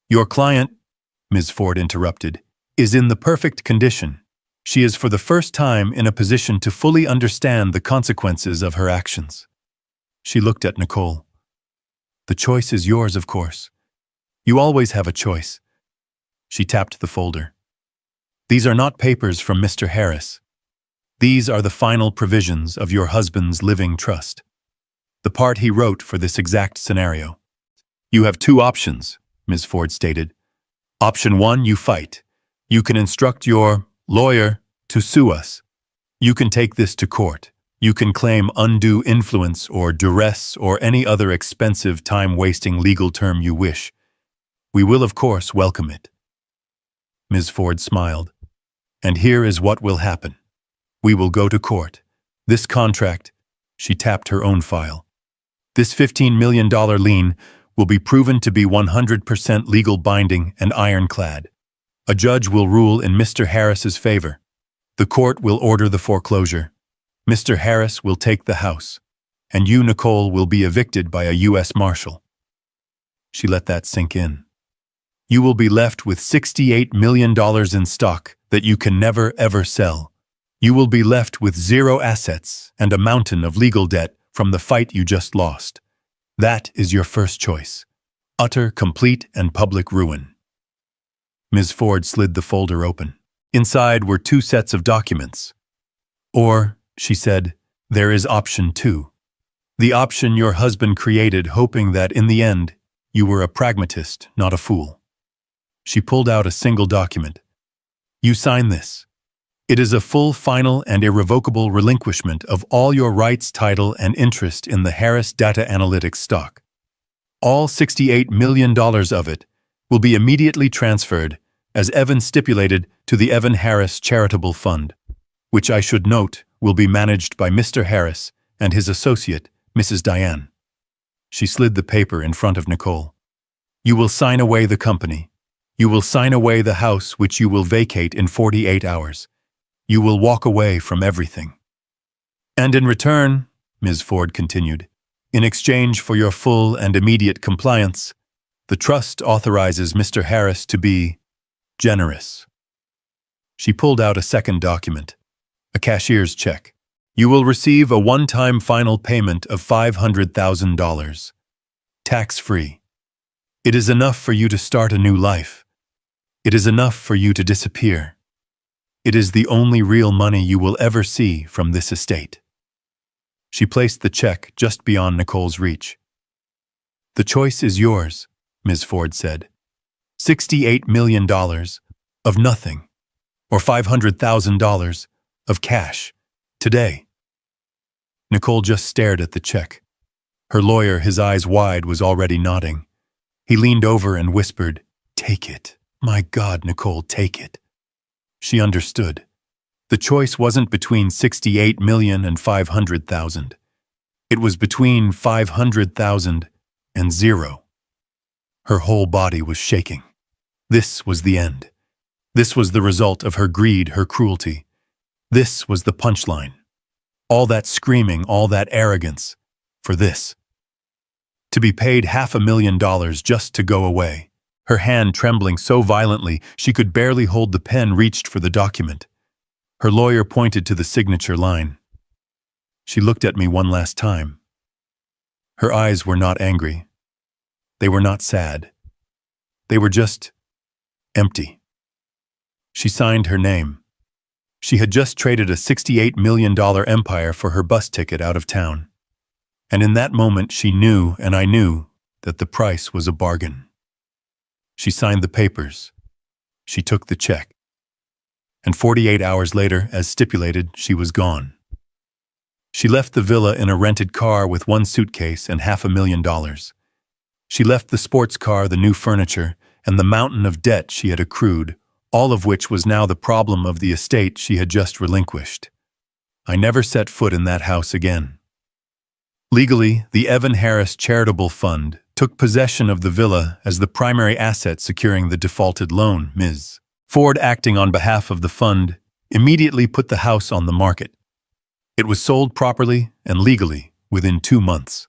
"Your client," Ms. Ford interrupted, "is in the perfect condition. She is for the first time in a position to fully understand the consequences of her actions." She looked at Nicole. "The choice is yours, of course. You always have a choice." She tapped the folder. "These are not papers from Mr. Harris. These are the final provisions of your husband's living trust. The part he wrote for this exact scenario. You have two options," Ms. Ford stated. "Option 1, you fight. You can instruct your lawyer to sue us. You can take this to court. You can claim undue influence or duress or any other expensive, time-wasting legal term you wish. We will, of course, welcome it." Ms. Ford smiled. "And here is what will happen. We will go to court. This contract," she tapped her own file, "this $15 million lien will be proven to be 100% legal binding and ironclad. A judge will rule in Mr. Harris's favor. The court will order the foreclosure. Mr. Harris will take the house, and you, Nicole, will be evicted by a U.S. Marshal." She let that sink in. "You will be left with $68 million in stock that you can never, ever sell. You will be left with zero assets and a mountain of legal debt from the fight you just lost. That is your first choice. Utter, complete, and public ruin." Ms. Ford slid the folder open. Inside were 2 sets of documents. "Or," she said, "there is option 2. The option your husband created, hoping that in the end you were a pragmatist, not a fool." She pulled out a single document. "You sign this. It is a full, final, and irrevocable relinquishment of all your rights, title, and interest in the Harris Data Analytics stock. All $68 million of it will be immediately transferred, as Evan stipulated, to the Evan Harris Charitable Fund, which I should note will be managed by Mr. Harris and his associate, Mrs. Diane." She slid the paper in front of Nicole. You will sign away the company. You will sign away the house which you will vacate in 48 hours. You will walk away from everything. And in return, Ms. Ford continued, in exchange for your full and immediate compliance, the trust authorizes Mr. Harris to be generous. She pulled out a second document, a cashier's check. You will receive a one-time final payment of $500,000, tax-free. It is enough for you to start a new life. It is enough for you to disappear. It is the only real money you will ever see from this estate. She placed the check just beyond Nicole's reach. The choice is yours, Ms. Ford said. $68 million of nothing, or $500,000 of cash, today. Nicole just stared at the check. Her lawyer, his eyes wide, was already nodding. He leaned over and whispered, "Take it. My God, Nicole, take it." She understood. The choice wasn't between $68 million and $500,000. It was between $500,000 and zero. Her whole body was shaking. This was the end. This was the result of her greed, her cruelty. This was the punchline. All that screaming, all that arrogance, for this. To be paid $500,000 just to go away. Her hand trembling so violently she could barely hold the pen reached for the document. Her lawyer pointed to the signature line. She looked at me one last time. Her eyes were not angry. They were not sad. They were just empty. She signed her name. She had just traded a $68 million empire for her bus ticket out of town. And in that moment she knew, and I knew, that the price was a bargain. She signed the papers. She took the check. And 48 hours later, as stipulated, she was gone. She left the villa in a rented car with one suitcase and $500,000. She left the sports car, the new furniture, and the mountain of debt she had accrued, all of which was now the problem of the estate she had just relinquished. I never set foot in that house again. Legally, the Evan Harris Charitable Fund took possession of the villa as the primary asset securing the defaulted loan. Ms. Ford, acting on behalf of the fund, immediately put the house on the market. It was sold properly and legally within 2 months.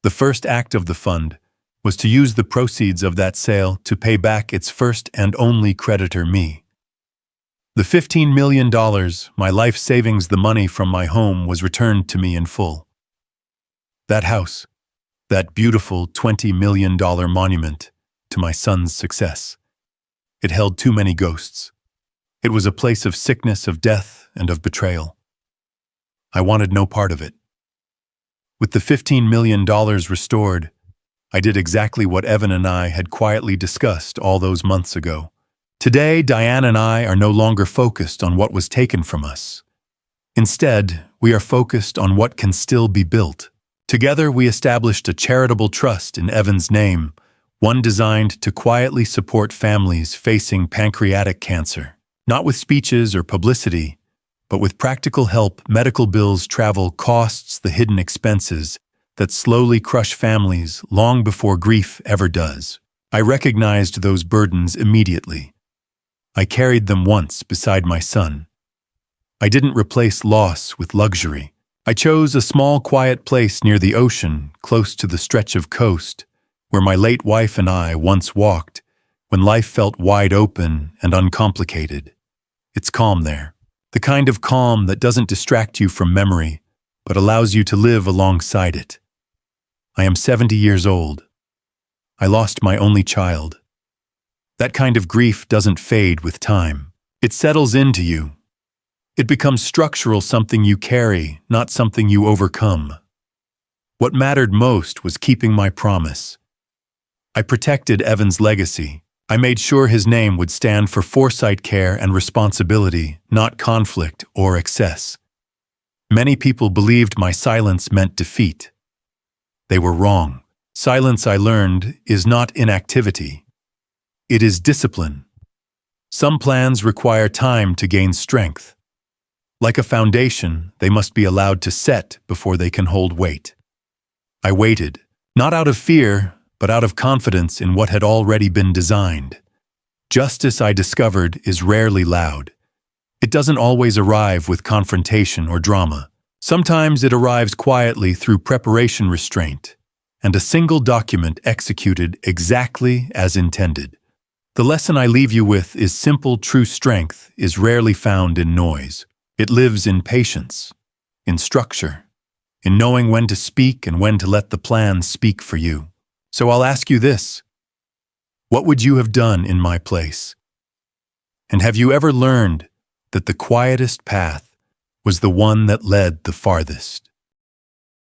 The first act of the fund was to use the proceeds of that sale to pay back its first and only creditor, me. The $15 million, my life savings, the money from my home, was returned to me in full. That house, that beautiful $20 million monument to my son's success. It held too many ghosts. It was a place of sickness, of death, and of betrayal. I wanted no part of it. With the $15 million restored, I did exactly what Evan and I had quietly discussed all those months ago. Today, Diane and I are no longer focused on what was taken from us. Instead, we are focused on what can still be built. Together, we established a charitable trust in Evan's name, one designed to quietly support families facing pancreatic cancer, not with speeches or publicity, but with practical help, medical bills, travel costs, the hidden expenses that slowly crush families long before grief ever does. I recognized those burdens immediately. I carried them once beside my son. I didn't replace loss with luxury. I chose a small, quiet place near the ocean, close to the stretch of coast, where my late wife and I once walked, when life felt wide open and uncomplicated. It's calm there, the kind of calm that doesn't distract you from memory, but allows you to live alongside it. I am 70 years old. I lost my only child. That kind of grief doesn't fade with time. It settles into you. It becomes structural, something you carry, not something you overcome. What mattered most was keeping my promise. I protected Evan's legacy. I made sure his name would stand for foresight, care, and responsibility, not conflict or excess. Many people believed my silence meant defeat. They were wrong. Silence, I learned, is not inactivity. It is discipline. Some plans require time to gain strength. Like a foundation, they must be allowed to set before they can hold weight. I waited, not out of fear, but out of confidence in what had already been designed. Justice, I discovered, is rarely loud. It doesn't always arrive with confrontation or drama. Sometimes it arrives quietly through preparation restraint and a single document executed exactly as intended. The lesson I leave you with is simple. True strength is rarely found in noise. It lives in patience, in structure, in knowing when to speak and when to let the plan speak for you. So I'll ask you this: what would you have done in my place? And have you ever learned that the quietest path was the one that led the farthest?